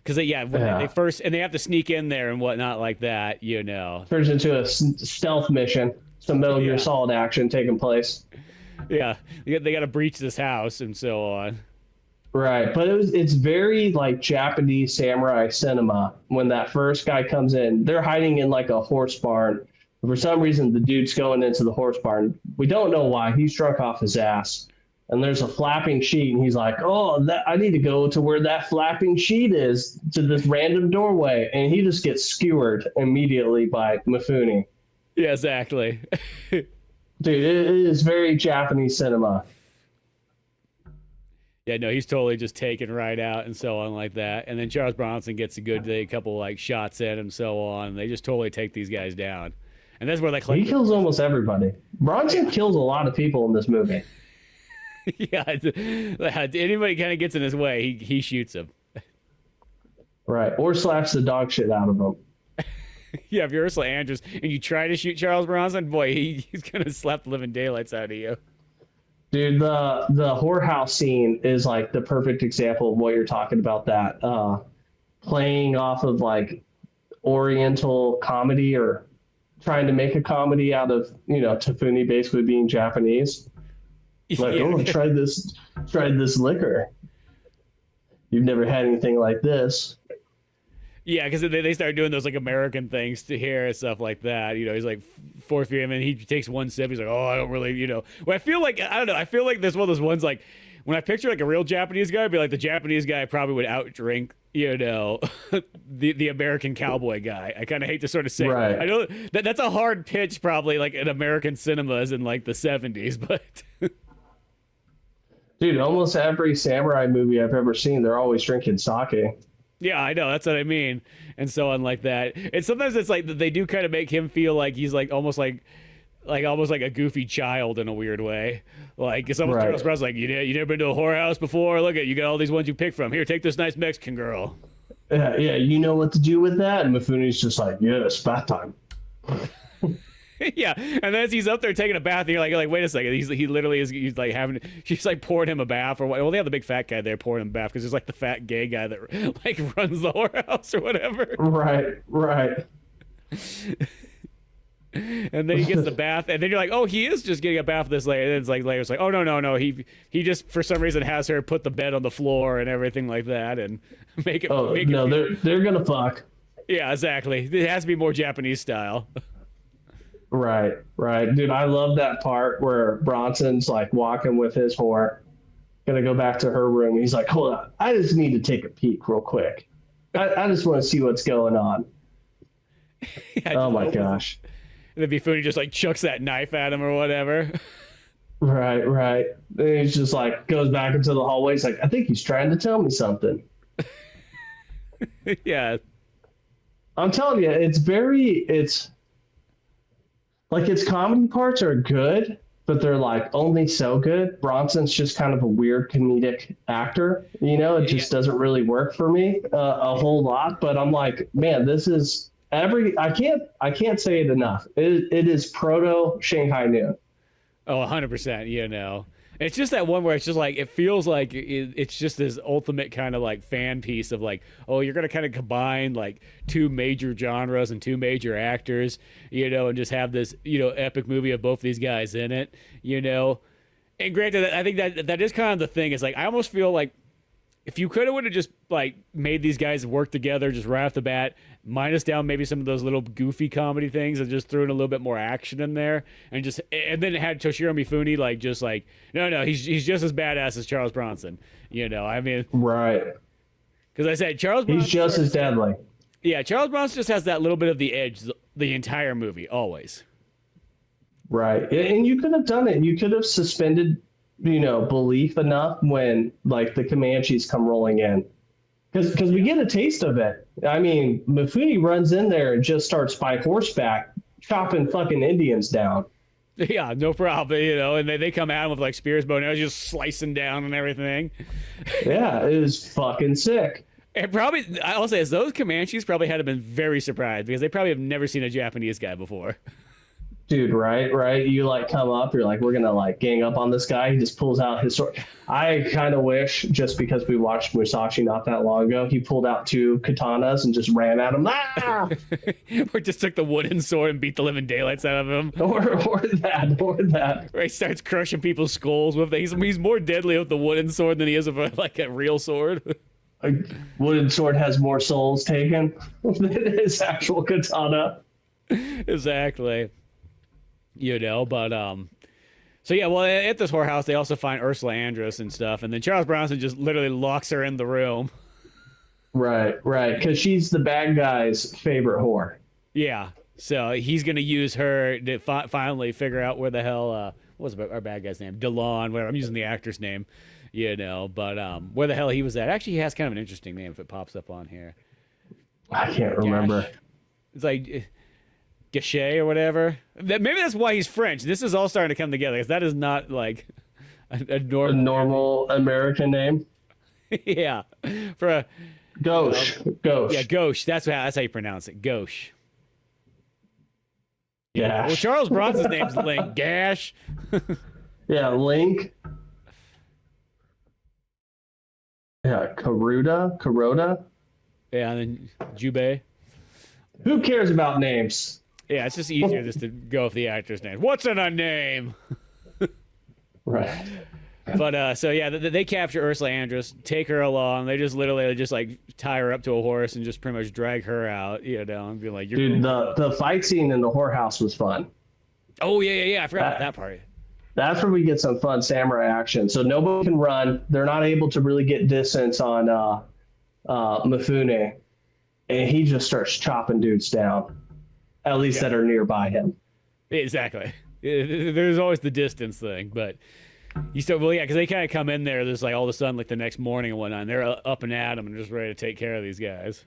Because they first and they have to sneak in there and whatnot like that. Turns into a stealth mission. Some Metal Gear Solid action taking place. Yeah, they got to breach this house and so on. Right, but it's very like Japanese samurai cinema. When that first guy comes in, they're hiding in like a horse barn. For some reason, the dude's going into the horse barn. We don't know why. He's drunk off his ass. And there's a flapping sheet, and he's like, oh, I need to go to where that flapping sheet is, to this random doorway. And he just gets skewered immediately by Mifune. Yeah, exactly. Dude, it is very Japanese cinema. Yeah, no, he's totally just taken right out and so on like that. And then Charles Bronson gets a couple like shots at him and so on. And they just totally take these guys down. And that's where they he kills almost everybody. Bronson kills a lot of people in this movie. Yeah, anybody kind of gets in his way, he shoots him. Right, or slaps the dog shit out of him. Yeah, if you're Ursula Andress and you try to shoot Charles Bronson, boy, he's gonna slap the living daylights out of you. Dude, the whorehouse scene is like the perfect example of what you're talking about. That playing off of like Oriental comedy or trying to make a comedy out of Mifune basically being Japanese. Like, oh, try this liquor. You've never had anything like this. Yeah, because they start doing those like American things to hear and stuff like that. He's like fourth year, and he takes one sip. He's like, oh, I don't really, Well, I feel like I don't know. I feel like there's one of those ones like when I picture like a real Japanese guy, I'd be like the Japanese guy probably would outdrink, the American cowboy guy. I kind of hate to sort of say, right. I know that's a hard pitch, probably like in American cinemas in like the 70s, but. Dude, almost every samurai movie I've ever seen, they're always drinking sake. Yeah, I know. That's what I mean. And so on like that. And sometimes it's like they do kind of make him feel like he's like almost like a goofy child in a weird way. Like it's almost Charles Bronson, like, you never been to a whorehouse before? Look at you got all these ones you pick from. Here, take this nice Mexican girl. Yeah, you know what to do with that? And Mifune's just like, yeah, it's bath time. Yeah, and then as he's up there taking a bath, and you're like, wait a second, he literally is. He's like she's like pouring him a bath or what? Well, they have the big fat guy there pouring him a bath because there's like the fat gay guy that like runs the whorehouse or whatever. Right. And then he gets the bath, and then you're like, oh, he is just getting a bath this later. And then it's like later, it's like, oh no, he just for some reason has her put the bed on the floor and everything like that, and make it. They're gonna fuck. Yeah, exactly. It has to be more Japanese style. Right. Dude, I love that part where Bronson's like walking with his whore, gonna go back to her room. He's like, hold on, I just need to take a peek real quick. I just want to see what's going on. Yeah, oh my gosh. And then Mifune just like chucks that knife at him or whatever. Right. Then he's just like goes back into the hallway. He's like, I think he's trying to tell me something. Yeah. I'm telling you, it's like its comedy parts are good, but they're like only so good. Bronson's just kind of a weird comedic actor, you know. It just doesn't really work for me a whole lot. But I'm like, man, this is I can't say it enough. It is proto Shanghai Noon. Oh, 100%. You know, it's just that one where it's just like it feels like it's just this ultimate kind of like fan piece of like, oh, you're gonna kind of combine like two major genres and two major actors, you know, and just have this, you know, epic movie of both these guys in it, you know. And granted, I think that is kind of the thing. Is like I almost feel like if you would have just like made these guys work together just right off the bat, minus down maybe some of those little goofy comedy things and just threw in a little bit more action in there, and then it had Toshiro Mifune like just like no, he's just as badass as Charles Bronson, you know. I mean, right? Because I said Charles Bronson, he's just as deadly. Yeah, Charles Bronson just has that little bit of the edge the entire movie always. Right, and you could have done it. You could have suspended, you know, belief enough when like the Comanches come rolling in, because we get a taste of it. I mean, Mifune runs in there and just starts by horseback chopping fucking Indians down. Yeah, no problem, you know, and they come at him with like spears, bow and arrows, just slicing down and everything. Yeah, it was fucking sick. And probably, I'll say, those Comanches probably had been very surprised because they probably have never seen a Japanese guy before. Dude, right. You like come up, you're like, we're gonna like gang up on this guy. He just pulls out his sword. I kind of wish, just because we watched Musashi not that long ago, he pulled out two katanas and just ran at him. Ah! Or just took the wooden sword and beat the living daylights out of him. Or that. Or he starts crushing people's skulls with it. He's more deadly with the wooden sword than he is with like a real sword. A wooden sword has more souls taken than his actual katana. Exactly. You know, but so yeah, well, at this whorehouse they also find Ursula Andress and stuff, and then Charles Bronson just literally locks her in the room. Right, because she's the bad guy's favorite whore. Yeah, so he's gonna use her to finally figure out where the hell what was our bad guy's name? Delon, whatever. I'm using the actor's name, you know, but where the hell he was at. Actually, he has kind of an interesting name if it pops up on here. I can't remember. It's like Gachet or whatever. Maybe that's why he's French. This is all starting to come together because that is not like a normal American name. Yeah, for a Gauche. Yeah, Gauche. That's how you pronounce it. Gauche. Yeah. Well, Charles Bronson's name's Link. Gash. Yeah, Link. Yeah, Kuroda. Yeah, and then Jubei. Who cares about names? Yeah, it's just easier just to go with the actor's name. What's in a name? Right. But so yeah, they capture Ursula Andress, take her along. They just literally just like tie her up to a horse and just pretty much drag her out, you know, and be like, "You're dude." The fight scene in the whorehouse was fun. Oh yeah. I forgot about that part. That's where we get some fun samurai action. So nobody can run. They're not able to really get distance on Mifune, and he just starts chopping dudes down, at least that are nearby him. Exactly. There's always the distance thing, but you still, well, yeah, because they kind of come in there. There's like all of a sudden, like the next morning and whatnot, and they're up and at them and just ready to take care of these guys.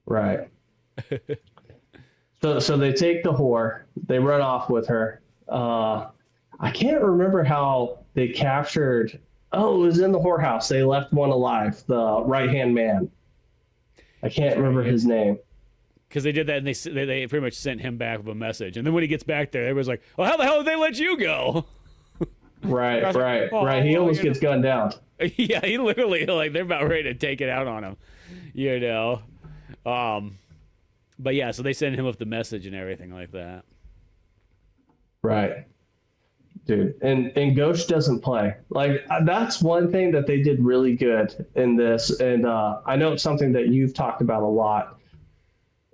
Right. So they take the whore. They run off with her. I can't remember how they captured. Oh, it was in the whorehouse. They left one alive, the right-hand man. I can't remember his name. Because they did that, and they pretty much sent him back with a message. And then when he gets back there, everyone's like, "Well, how the hell did they let you go?" Right. Like, He almost gets gunned down. Yeah, he literally, like, they're about ready to take it out on him, you know. But yeah, so they send him with the message and everything like that. Right. Dude, and Ghost doesn't play. Like, that's one thing that they did really good in this, and I know it's something that you've talked about a lot.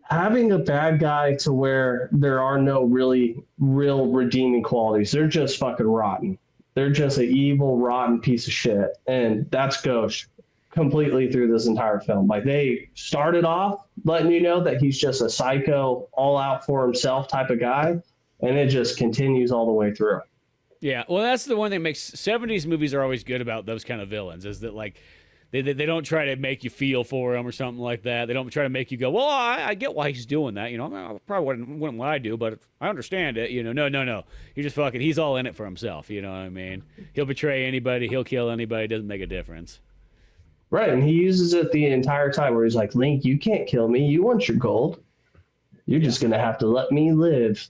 Having a bad guy to where there are no real redeeming qualities. They're just fucking rotten. They're just an evil, rotten piece of shit, and that's Ghost completely through this entire film. Like, they started off letting you know that he's just a psycho, all out for himself type of guy, and it just continues all the way through. Yeah, well, that's the one thing that makes 70s movies are always good about those kind of villains, is that like They don't try to make you feel for him or something like that. They don't try to make you go, well, I get why he's doing that. You know, I probably wouldn't what I do, but I understand it. You know, no. He's all in it for himself. You know what I mean? He'll betray anybody. He'll kill anybody. It doesn't make a difference. Right, and he uses it the entire time where he's like, Link, you can't kill me. You want your gold. You're just going to have to let me live.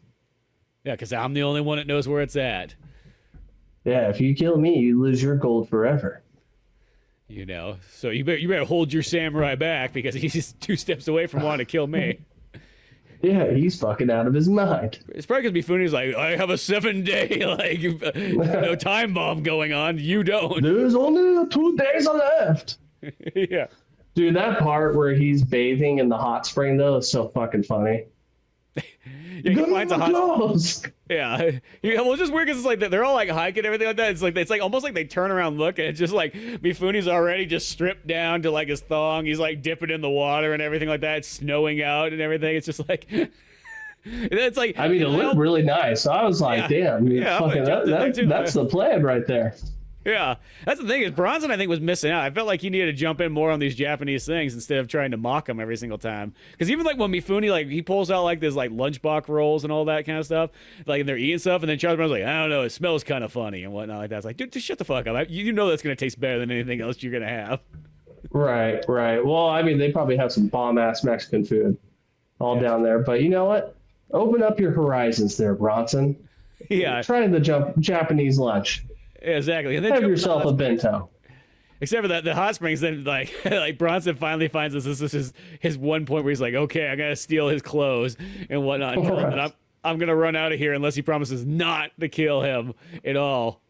Yeah, because I'm the only one that knows where it's at. Yeah, if you kill me, you lose your gold forever. You know, so you better hold your samurai back because he's 2 steps away from wanting to kill me. Yeah, he's fucking out of his mind. It's probably because Mifune's like, I have a 7-day time bomb going on. You don't. There's only 2 days left. Yeah. Dude, that part where he's bathing in the hot spring though is so fucking funny. Yeah, he finds a hot. Yeah, well, it's just weird because it's like they're all like hiking and everything like that. It's like almost like they turn around, look, and it's just like Mifune's already just stripped down to like his thong. He's like dipping in the water and everything like that. It's snowing out and everything. It's just like it's like. I mean, it looked really nice. I was like, damn, that's the plan right there. Yeah, that's the thing is Bronson, I think, was missing out. I felt like he needed to jump in more on these Japanese things instead of trying to mock them every single time. Because even like when Mifune, like he pulls out like this like lunchbox rolls and all that kind of stuff, like and they're eating stuff, and then Charles Bronson's like, I don't know, it smells kind of funny and whatnot like that. It's like, dude, just shut the fuck up. You know that's gonna taste better than anything else you're gonna have. Right. Well, I mean, they probably have some bomb ass Mexican food all down there, but you know what? Open up your horizons there, Bronson. Yeah. Try the Japanese lunch. Yeah, exactly. And then have yourself a bento. Except for that, the hot springs. Then, like Bronson finally finds this. This is his one point where he's like, "Okay, I gotta steal his clothes and whatnot. And I'm gonna run out of here unless he promises not to kill him at all."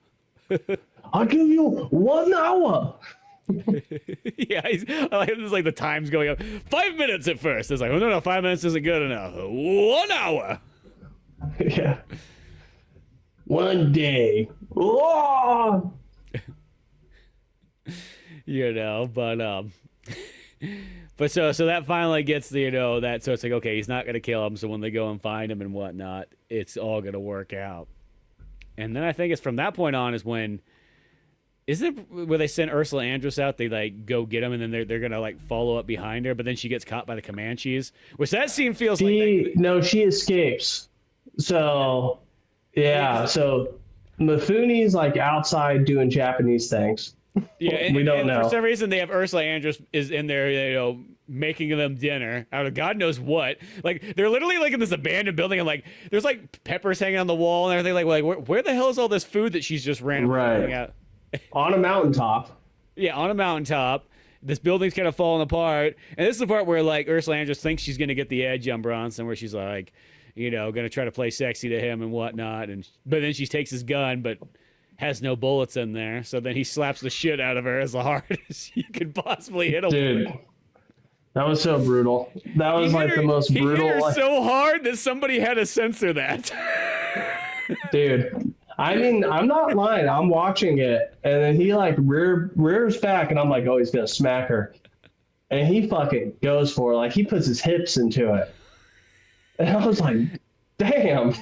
I'll give you 1 hour. Yeah, I like this. Like the time's going up. 5 minutes at first. It's like, oh no, 5 minutes isn't good enough. 1 hour. Yeah. 1 day. Oh! You know, but so that finally gets the, that, so it's like, okay, he's not gonna kill him, so when they go and find him and whatnot, it's all gonna work out. And then I think it's from that point on is when, isn't it where they send Ursula Andress out, they like go get him and then they're gonna like follow up behind her, but then she gets caught by the Comanches, which that scene feels No, she escapes. So yeah, so Mifune's like outside doing Japanese things. Yeah, we don't know. For some reason, they have Ursula Andress is in there, making them dinner out of God knows what. Like they're literally like in this abandoned building, and like there's like peppers hanging on the wall and everything. Like where the hell is all this food that she's just randomly out? On a mountaintop. Yeah, on a mountaintop. This building's kind of falling apart, and this is the part where like Ursula Andress thinks she's gonna get the edge on Bronson, where she's like, gonna try to play sexy to him and whatnot, but then she takes his gun, but has no bullets in there, so then he slaps the shit out of her as hard as you could possibly hit him. Dude, that was so brutal. That was like the most brutal. He hit her so hard that somebody had to censor that. Dude, I mean, I'm not lying. I'm watching it, and then he like rears back, and I'm like, oh, he's gonna smack her, and he fucking goes for it. Like he puts his hips into it. And I was like, damn.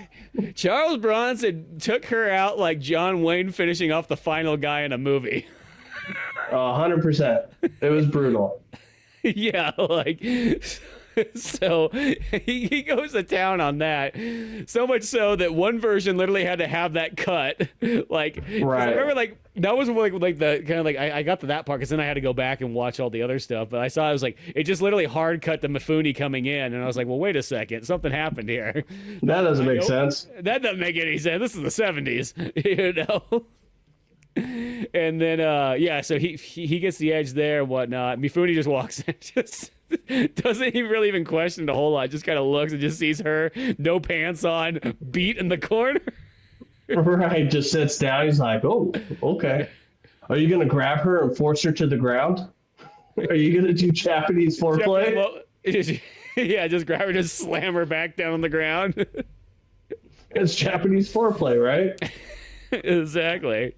Charles Bronson took her out like John Wayne finishing off the final guy in a movie. 100%. It was brutal. Yeah, like, so he goes to town on that. So much so that one version literally had to have that cut. Like, right. I remember, like, that was like the kind of like I got to that part because then I had to go back and watch all the other stuff. But I saw it was like it just literally hard cut to Mifune coming in, and I was like, well, wait a second, something happened here. That doesn't make sense. That doesn't make any sense. This is the 70s, And then so he gets the edge there and whatnot. Mifune just walks in, just doesn't even really even question the whole lot. Just kind of looks and just sees her, no pants on, beat in the corner. Right, just sits down. He's like, oh, okay. Are you gonna grab her and force her to the ground? Are you gonna do Japanese foreplay? Yeah, just grab her, just slam her back down on the ground. It's Japanese foreplay, right? Exactly,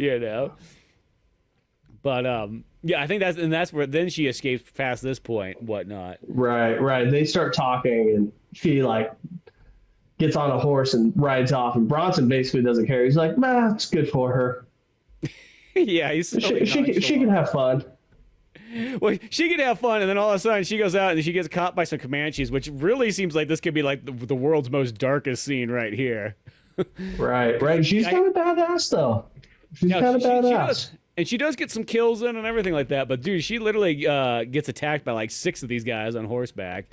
But yeah, I think that's where then she escapes past this point, whatnot. Right. They start talking, and she like gets on a horse and rides off, and Bronson basically doesn't care. He's like, nah, it's good for her. Yeah, he's she can have fun. Well, she could have fun, and then all of a sudden she goes out and she gets caught by some Comanches, which really seems like this could be like the world's most darkest scene right here. Right. She's kind of badass though. She's kind of badass. And she does get some kills in and everything like that. But dude, she literally gets attacked by like 6 of these guys on horseback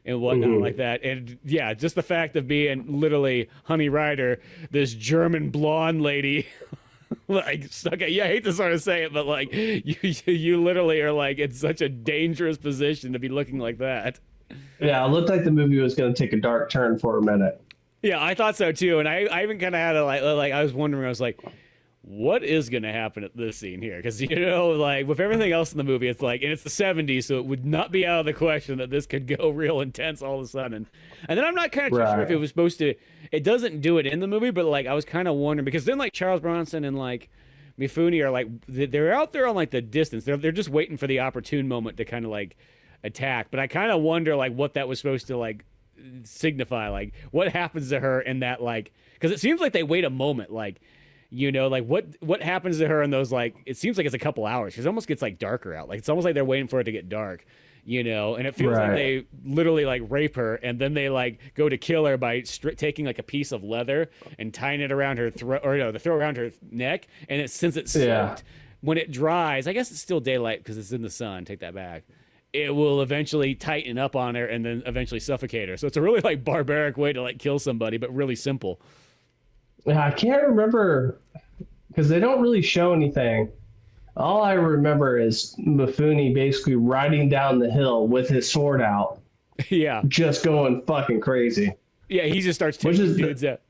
and whatnot like that. And yeah, just the fact of being literally Honey Rider, this German blonde lady. Like stuck at, yeah, I hate to sort of say it, but like you literally are like in such a dangerous position to be looking like that. Yeah, it looked like the movie was going to take a dark turn for a minute. Yeah, I thought so too, and I even kind of had a like I was wondering, I was like, what is going to happen at this scene here? Because like with everything else in the movie, it's like, and it's the '70s, so it would not be out of the question that this could go real intense all of a sudden. And then I'm not kind of sure if it was supposed to. It doesn't do it in the movie, but like I was kind of wondering because then like Charles Bronson and like Mifune are like they're out there on like the distance. They're just waiting for the opportune moment to kind of like attack. But I kind of wonder like what that was supposed to like signify, like what happens to her in that, like, because it seems like they wait a moment, like, like what happens to her in those, like, it seems like it's a couple hours because it almost gets like darker out, like it's almost like they're waiting for it to get dark, and it feels like they literally like rape her and then they like go to kill her by taking like a piece of leather and tying it around her throat, or no, the throat around her neck, and since it's soaked, when it dries, I guess it's still daylight because it's in the sun, take that back, it will eventually tighten up on her and then eventually suffocate her. So it's a really like barbaric way to like kill somebody, but really simple. Yeah, I can't remember because they don't really show anything. All I remember is Mifune basically riding down the hill with his sword out. Yeah. Just going fucking crazy. Yeah, he just starts taking dudes out.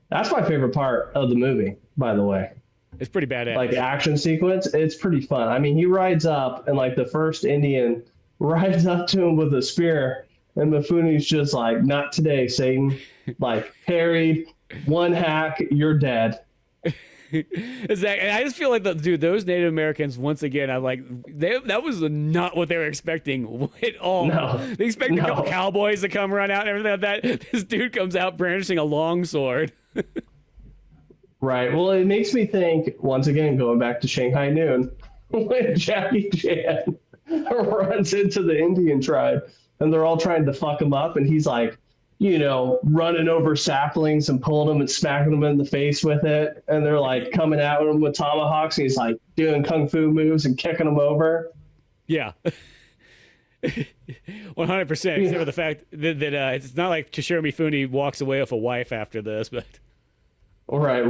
That's my favorite part of the movie, by the way. It's pretty badass. Like action sequence, it's pretty fun. I mean, he rides up and like the first Indian rides up to him with a spear, and Mifune's just like, not today, Satan. Like, parried, one hack, you're dead. Exactly. And I just feel like those Native Americans, once again, I'm like, that was not what they were expecting at all. No. They expected a couple cowboys to come run out and everything like that. This dude comes out brandishing a long sword. Right. Well, it makes me think, once again, going back to Shanghai Noon, when Jackie Chan runs into the Indian tribe and they're all trying to fuck him up, and he's like, running over saplings and pulling them and smacking them in the face with it, and they're like coming at him with tomahawks, and he's like doing kung fu moves and kicking them over. Yeah. 100%, except for the fact that it's not like Toshiro Mifune walks away with a wife after this, but right.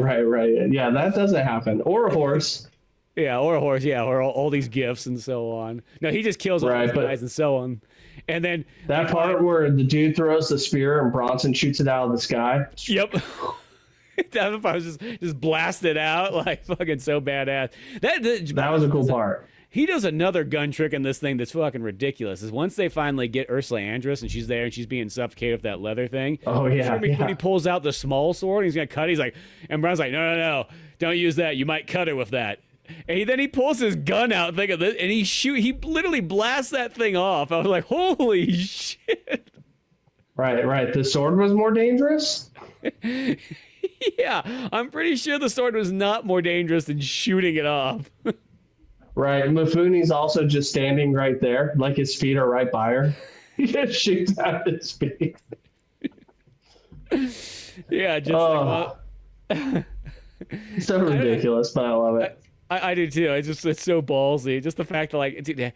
Yeah, that doesn't happen. Or a horse. Yeah, or a horse, yeah, or all these gifts and so on. No, he just kills all these guys and so on. And then that part where the dude throws the spear and Bronson shoots it out of the sky. Yep. That part was just blasted out, like fucking so badass. That was a cool part. He does another gun trick in this thing that's fucking ridiculous. Is once they finally get Ursula Andress and she's there and she's being suffocated with that leather thing. Oh yeah. When he pulls out the small sword and he's gonna cut, he's like, and Brown's like, no, don't use that. You might cut her with that. And then he pulls his gun out, think of this, and he literally blasts that thing off. I was like, holy shit. Right. The sword was more dangerous? Yeah, I'm pretty sure the sword was not more dangerous than shooting it off. Right. Mifune's also just standing right there, like his feet are right by her. He just shoots out his feet. Yeah, just so ridiculous, but I love it. I do too. It's so ballsy. Just the fact that, like, dude,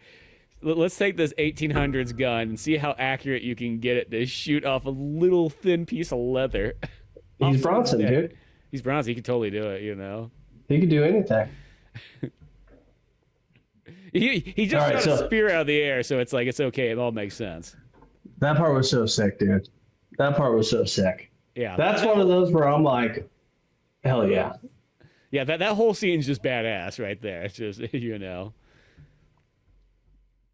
let's take this 1800s gun and see how accurate you can get it to shoot off a little thin piece of leather. He's Bronson, dude. He's Bronson. He could totally do it, He could do anything. He just shot a spear out of the air, so it's like, it's okay. It all makes sense. That part was so sick, dude. That part was so sick. Yeah. That's one of those where I'm like, hell yeah. Yeah, that whole scene's just badass right there. It's just,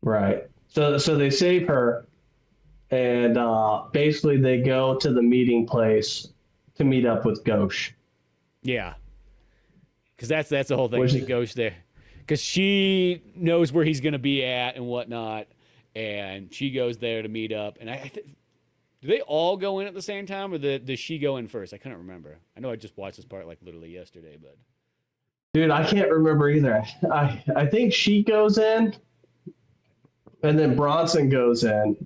Right. So they save her, and basically they go to the meeting place to meet up with Ghosh. Yeah. Because that's the whole thing. She goes there. Because she knows where he's going to be at and whatnot, and she goes there to meet up. And do they all go in at the same time, or does she go in first? I couldn't remember. I know I just watched this part like literally yesterday, but dude, I can't remember either. I think she goes in, And then Bronson goes in.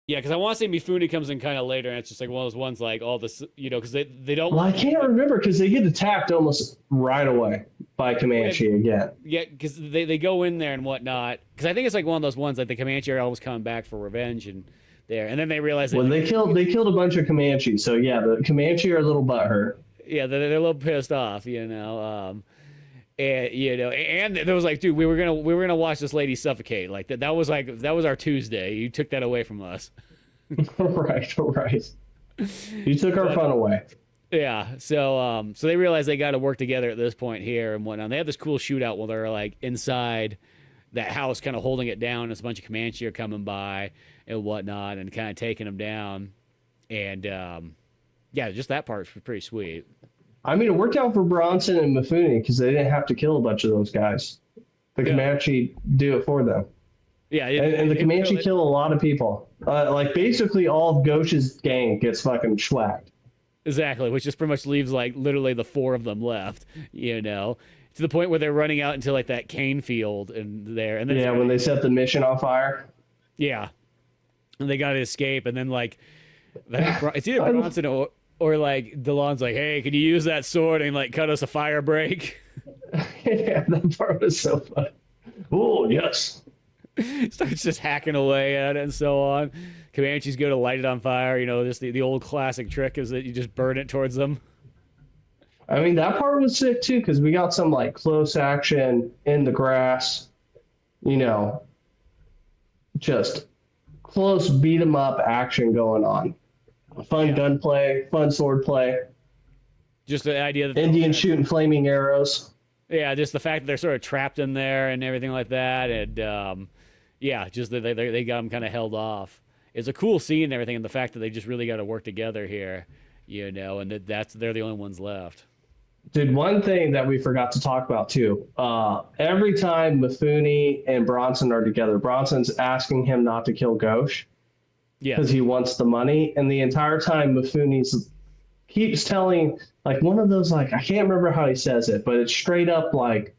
Yeah, because I want to say Mifune comes in kind of later, and it's just like one of those ones like all this, because they don't. Well, I can't remember because they get attacked almost right away by Comanche again. Yeah, because they go in there and whatnot. Because I think it's like one of those ones like the Comanche are always coming back for revenge and and then they realize that, well, they killed a bunch of Comanches, so yeah, the Comanche are a little butthurt. Yeah, they're a little pissed off, and and there was like, dude, we were gonna watch this lady suffocate. Like that was our Tuesday. You took that away from us. Right. You took our fun away. Yeah, so they realize they got to work together at this point here and whatnot. They have this cool shootout while they're like inside that house, kind of holding it down. As a bunch of Comanche are coming by and whatnot, and kind of taking them down. And yeah, just that part was pretty sweet. I mean, it worked out for Bronson and Mifune because they didn't have to kill a bunch of those guys. The Comanche do it for them. Yeah, and the Comanche kill a lot of people. Like basically all of Ghosh's gang gets fucking schwacked. Exactly, which just pretty much leaves like literally the 4 of them left, to the point where they're running out into like that cane field and there. And then when they set the mission on fire. Yeah, and they got to escape, and then like it's either Bronson or like Delon's like, hey, can you use that sword and like cut us a fire break? Yeah, that part was so fun. Oh yes. Starts just hacking away at it and so on. Comanches go to light it on fire. Just the old classic trick is that you just burn it towards them. I mean, that part was sick too, because we got some like close action in the grass, just close beat 'em up action going on. Fun gunplay, fun sword play. Just the idea that Indians shooting flaming arrows. Yeah, just the fact that they're sort of trapped in there and everything like that, and just that they got them kind of held off. It's a cool scene and everything, and the fact that they just really got to work together here, and they're the only ones left. Dude, one thing that we forgot to talk about too. Every time Mifune and Bronson are together, Bronson's asking him not to kill Ghosh. Yeah. Because he wants the money, and the entire time Mifune keeps telling like one of those like I can't remember how he says it, but it's straight up like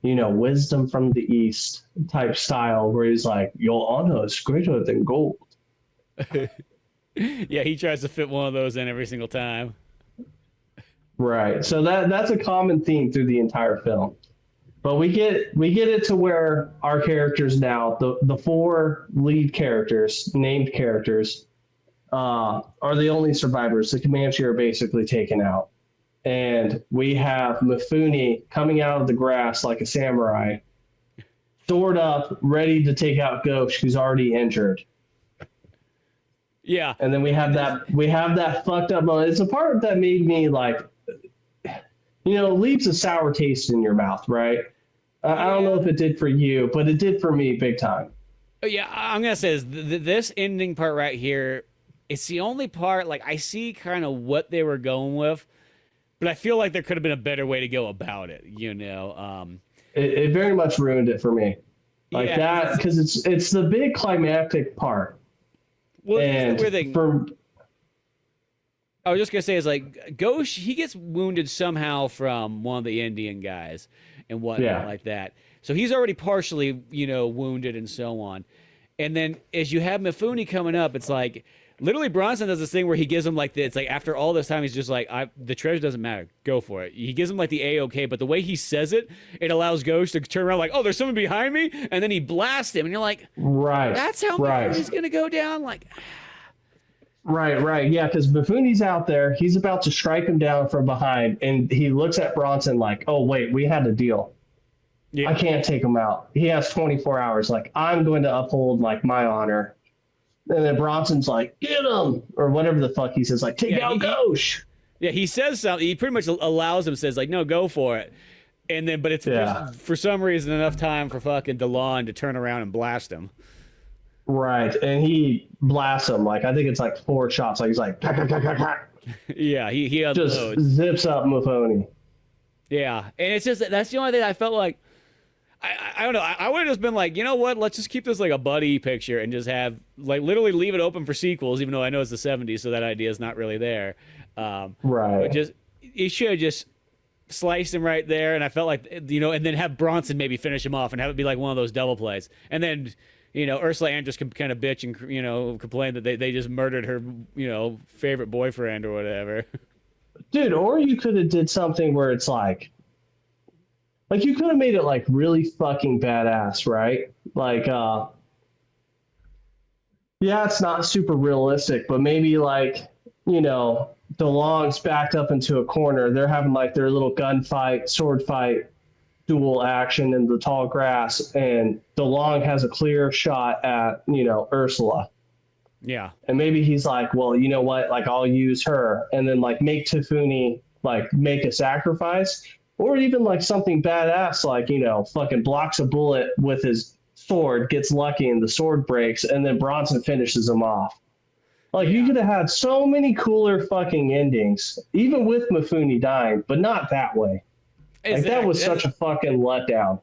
wisdom from the East type style where he's like, your honor is greater than gold. Yeah, he tries to fit one of those in every single time. Right. So that's a common theme through the entire film. But we get it to where our characters now, the 4 lead characters, named characters, are the only survivors. The Comanche are basically taken out. And we have Mifune coming out of the grass like a samurai, sword up, ready to take out Ghosh, who's already injured. Yeah. And then we have that fucked up moment. It's a part that made me like, leaves a sour taste in your mouth, right? I don't know if it did for you, but it did for me big time. Yeah, I'm going to say this ending part right here, it's the only part, like, I see kind of what they were going with, but I feel like there could have been a better way to go about it, It very much ruined it for me. Like that, because it's the big climactic part. Well, and the weird thing. I was just going to say is like, Ghosh, he gets wounded somehow from one of the Indian guys and whatnot like that. So he's already partially, wounded and so on. And then as you have Mifune coming up, it's like, literally Bronson does this thing where he gives him like it's like after all this time, he's just like, the treasure doesn't matter. Go for it. He gives him like the A-OK, but the way he says it, it allows Ghosh to turn around like, oh, there's someone behind me. And then he blasts him. And you're like, right. That's how he's going to go down. Like, Right. Yeah, because Mifune's out there. He's about to strike him down from behind. And he looks at Bronson like, oh, wait, we had a deal. Yeah. I can't take him out. He has 24 hours. Like, I'm going to uphold like my honor. And then Bronson's like, get him, or whatever the fuck he says, like, take out Ghosh. He says something. He pretty much allows him, says like, no, go for it. And then, but it's for some reason enough time for fucking Delon to turn around and blast him. Right, and he blasts him like I think it's like 4 shots. Like he's like, yeah, he just zips up Mifune. Yeah, and it's just that's the only thing I felt like. I don't know. I would have just been like, you know what? Let's just keep this like a buddy picture and just have like literally leave it open for sequels, even though I know it's the 70s, so that idea is not really there. Right. But just you should have just slice him right there, and I felt like, and then have Bronson maybe finish him off and have it be like one of those double plays, and then Ursula Andress can kind of bitch and complain that they just murdered her favorite boyfriend or whatever. Dude, or you could have did something where it's like you could have made it like really fucking badass, right? Like yeah, it's not super realistic, but maybe like DeLong's backed up into a corner. They're having like their little gunfight, sword fight, dual action in the tall grass, and DeLong has a clear shot at, Ursula. Yeah. And maybe he's like, well, you know what? Like, I'll use her, and then like make Mifune like make a sacrifice, or even like something badass, like, fucking blocks a bullet with his sword, gets lucky, and the sword breaks, and then Bronson finishes him off. Like, you could have had so many cooler fucking endings, even with Mifune dying, but not that way. Like, that was such a fucking letdown.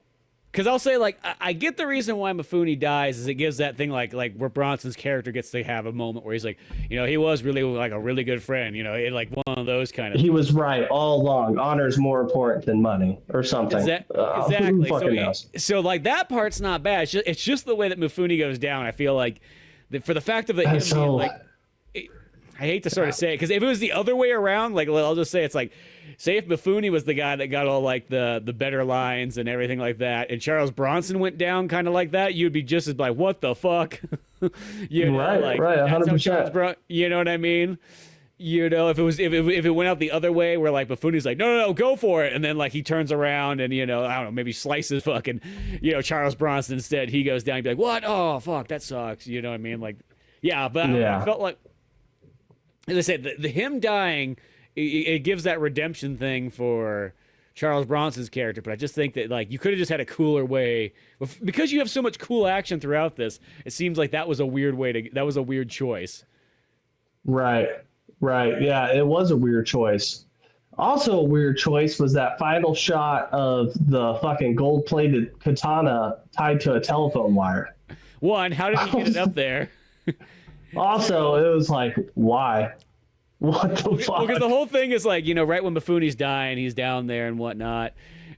Because I'll say, like, I get the reason why Mifune dies is it gives that thing, like where Bronson's character gets to have a moment where he's like, he was really, like, a really good friend, like one of those kind of. He was right all along. Honor's more important than money or something. Exactly. So, like, that part's not bad. It's just the way that Mifune goes down. I feel like, for the fact of it, being, like, I hate to sort of say it, because if it was the other way around, like, I'll just say it's like, say if Mifune was the guy that got all like the better lines and everything like that, and Charles Bronson went down kind of like that, you'd be just as like, what the fuck? Right, 100%. You know what I mean? If it went out the other way, where like Mifune's like, no, go for it, and then like he turns around and I don't know, maybe slices fucking Charles Bronson instead, he goes down, he'd be like, what? Oh fuck, that sucks. You know what I mean? Like, but I felt like, as I said, the him dying, it gives that redemption thing for Charles Bronson's character, but I just think that like you could have just had a cooler way, because you have so much cool action throughout this. It seems like that was a weird choice. Right. Yeah, it was a weird choice. Also, a weird choice was that final shot of the fucking gold-plated katana tied to a telephone wire. One, how did he get it up there? Also, it was like, why? What the fuck? Well, because the whole thing is like, right when Mifune's dying, he's down there and whatnot,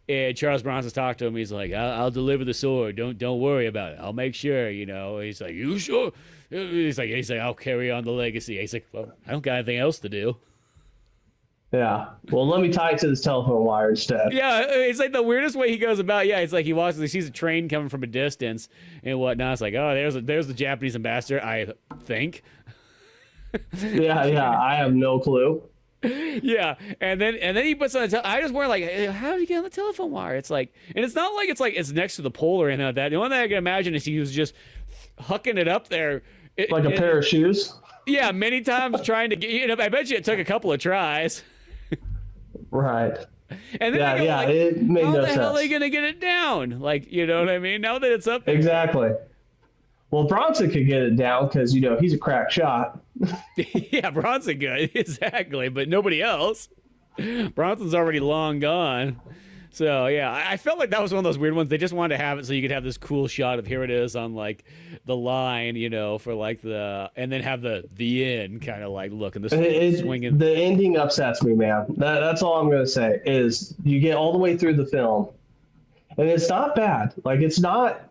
and Charles Bronson's talked to him. He's like, I'll deliver the sword. Don't worry about it. I'll make sure. He's like, you sure? He's like, I'll carry on the legacy. He's like, well, I don't got anything else to do. Yeah. Well, let me tie it to this telephone wire instead. Yeah, it's like the weirdest way he goes about. Yeah, it's like he sees a train coming from a distance and whatnot. It's like, oh, there's the Japanese ambassador, I think. Yeah, I have no clue. Yeah, and then he puts on I just wonder, like, how did he get on the telephone wire? It's like, and it's not like it's next to the pole or anything like that. The only thing I can imagine is he was just hucking it up there. Like a pair of shoes? Yeah, many times trying to get, I bet you it took a couple of tries. Right. And then like, it made no sense. How the hell are they going to get it down? Like, you know what I mean? Now that it's up there. Exactly. Well, Bronson could get it down because, he's a crack shot. Yeah, Bronson could. Exactly. But nobody else. Bronson's already long gone. So, yeah, I felt like that was one of those weird ones. They just wanted to have it so you could have this cool shot of here it is on, like, the line, for, like, and then have the end kind of, like, look, and the swinging. The ending upsets me, man. That's all I'm going to say is you get all the way through the film, and it's not bad. Like, it's not,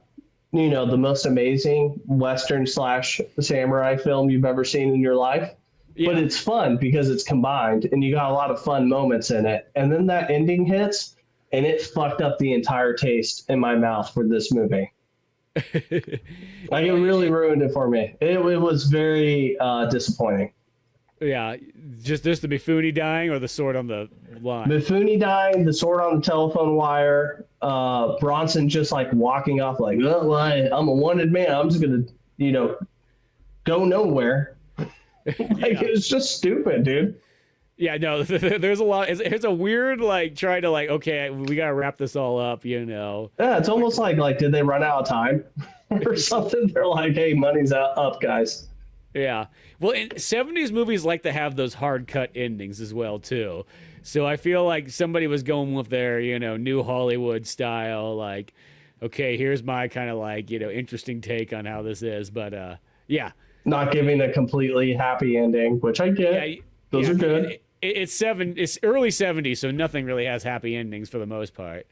the most amazing Western/samurai film you've ever seen in your life. Yeah. But it's fun because it's combined, and you got a lot of fun moments in it. And then that ending hits, and it fucked up the entire taste in my mouth for this movie. Like, it really ruined it for me. It was very disappointing. Yeah, just the Mifune dying or the sword on the line? Mifune dying, the sword on the telephone wire, Bronson just like walking off like, oh, well, I'm a wanted man. I'm just going to, go nowhere. It was just stupid, dude. Yeah, no, there's a lot. It's a weird, like, trying to, like, okay, we got to wrap this all up, Yeah, it's almost like did they run out of time or something? They're like, hey, money's up, guys. Yeah. Well, 70s movies like to have those hard cut endings as well, too. So I feel like somebody was going with their, new Hollywood style, like, okay, here's my kind of, like, interesting take on how this is. But, yeah. Not giving a completely happy ending, which I get. Yeah, those are good. It's early '70s, so nothing really has happy endings for the most part.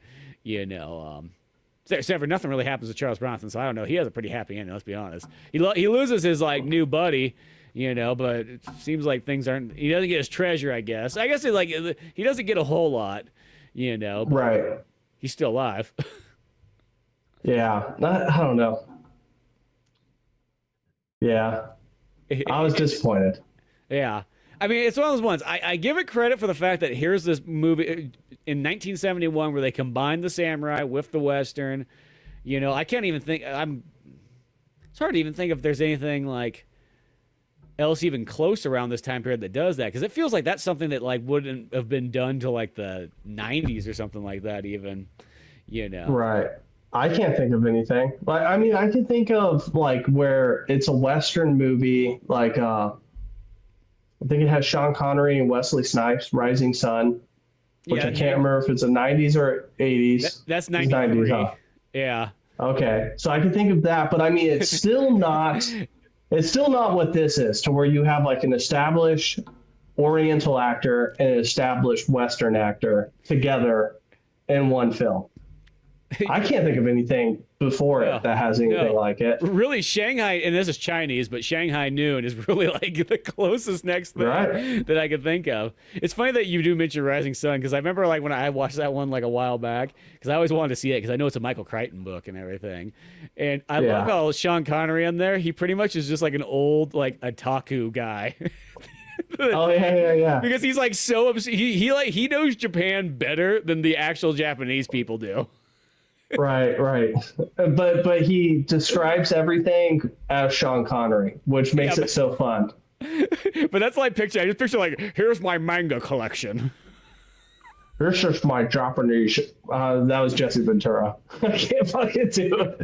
Except for nothing really happens to Charles Bronson, so I don't know. He has a pretty happy ending. Let's be honest. He loses his like new buddy, but it seems like things aren't. He doesn't get his treasure, I guess. I guess he doesn't get a whole lot, but Right. he's still alive. Yeah. I don't know. Yeah. I was disappointed. Yeah. I mean, it's one of those ones. I give it credit for the fact that here's this movie in 1971 where they combined the samurai with the Western. I can't even think. It's hard to even think if there's anything like else even close around this time period that does that, because it feels like that's something that like wouldn't have been done till like the 90s or something like that even. Right. I can't think of anything. Like, I mean, I can think of like where it's a Western movie, like I think it has Sean Connery and Wesley Snipes, Rising Sun, which I can't remember if it's the 90s or 80s. That's 93. Huh? Yeah. Okay. So I can think of that, but I mean, it's still not what this is, to where you have like an established Oriental actor and an established Western actor together in one film. I can't think of anything before it that has anything like it. Really, Shanghai, and this is Chinese, but Shanghai Noon is really like the closest next thing that I could think of. It's funny that you do mention Rising Sun, because I remember like when I watched that one like a while back, because I always wanted to see it, because I know it's a Michael Crichton book and everything. And I love how Sean Connery in there, he pretty much is just like an old like otaku guy. Oh yeah. Because he's like so he knows Japan better than the actual Japanese people do. Right. But he describes everything as Sean Connery, which makes it so fun. But that's like I just picture like, here's my manga collection. Here's just my Japanese. That was Jesse Ventura. I can't fucking do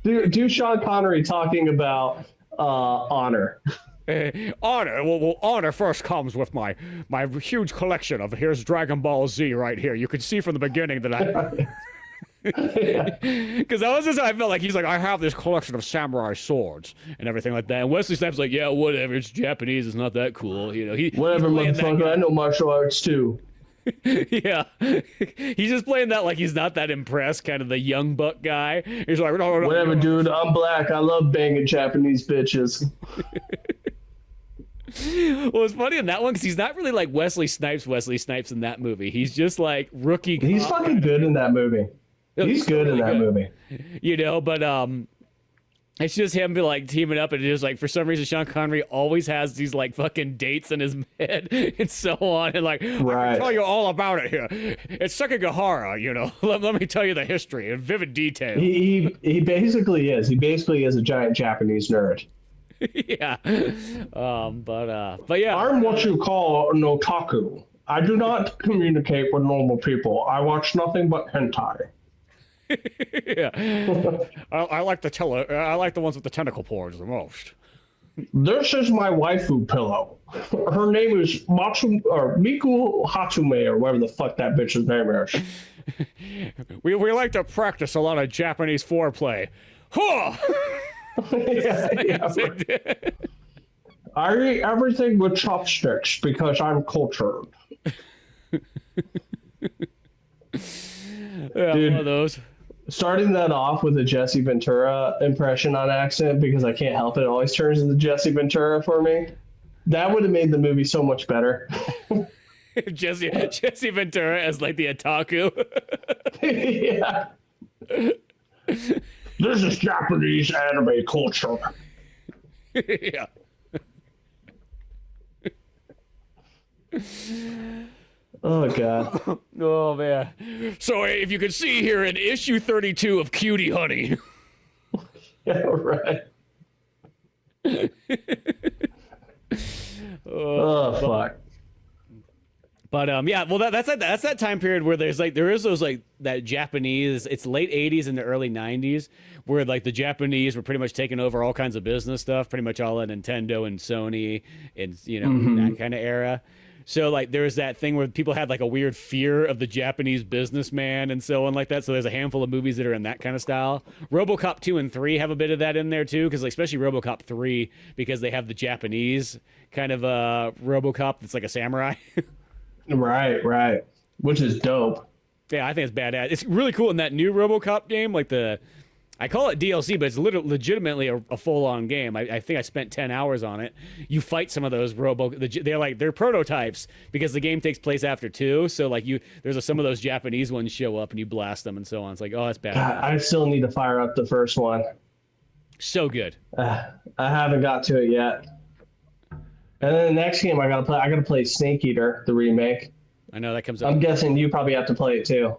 it. Do Sean Connery talking about honor. Honor. Well, honor first comes with my huge collection of here's Dragon Ball Z right here. You can see from the beginning that I. Because that was just how I felt like. He's like, I have this collection of samurai swords and everything like that. And Wesley Snipes like, yeah, whatever. It's Japanese. It's not that cool. Whatever, motherfucker. I know martial arts too. Yeah, he's just playing that like he's not that impressed, kind of the young buck guy. He's like, no, whatever, dude. I'm black. I love banging Japanese bitches. Well, it's funny in that one because he's not really like Wesley Snipes in that movie. He's just like rookie. He's fucking good in that movie. He's good in that movie. But it's just him be like teaming up, and just like for some reason Sean Connery always has these like fucking dates in his head and so on, and like I can tell you all about it here. It's Sekigahara, let me tell you the history in vivid detail. He basically is. He basically is a giant Japanese nerd. Yeah. But yeah. I'm what you call an otaku. I do not communicate with normal people. I watch nothing but hentai. Yeah. I like I like the ones with the tentacle porns the most. This is my waifu pillow. Her name is Miku Hatsume, or whatever the fuck that bitch's name is. We like to practice a lot of Japanese foreplay. Huh! Yeah. I eat everything with chopsticks because I'm cultured. Yeah, dude, one of those. Starting that off with a Jesse Ventura impression on accident, because I can't help it. It always turns into Jesse Ventura for me. That would have made the movie so much better. Jesse Ventura as like the otaku. Yeah. This is Japanese anime culture. Yeah. Oh god. Oh man. So if you can see here in issue 32 of Cutie Honey. Yeah, right. Oh fuck. But yeah, well that's that time period where there is those like that Japanese. It's late 80s and the early 90s where like the Japanese were pretty much taking over all kinds of business stuff, pretty much all at Nintendo and Sony and that kind of era. So like there was that thing where people had like a weird fear of the Japanese businessman and so on like that. So there's a handful of movies that are in that kind of style. RoboCop 2 and 3 have a bit of that in there too, because like, especially RoboCop 3, because they have the Japanese kind of RoboCop that's like a samurai. Right. Which is dope. Yeah, I think it's badass. It's really cool in that new RoboCop game, like I call it DLC, but it's legitimately a full-on game. I think I spent 10 hours on it. You fight some of those they're prototypes because the game takes place after 2. So like some of those Japanese ones show up and you blast them and so on. It's like, oh, that's bad. I still need to fire up the first one. So good. I haven't got to it yet. And then the next game I gotta play Snake Eater, the remake. I know that comes up. I'm guessing you probably have to play it too.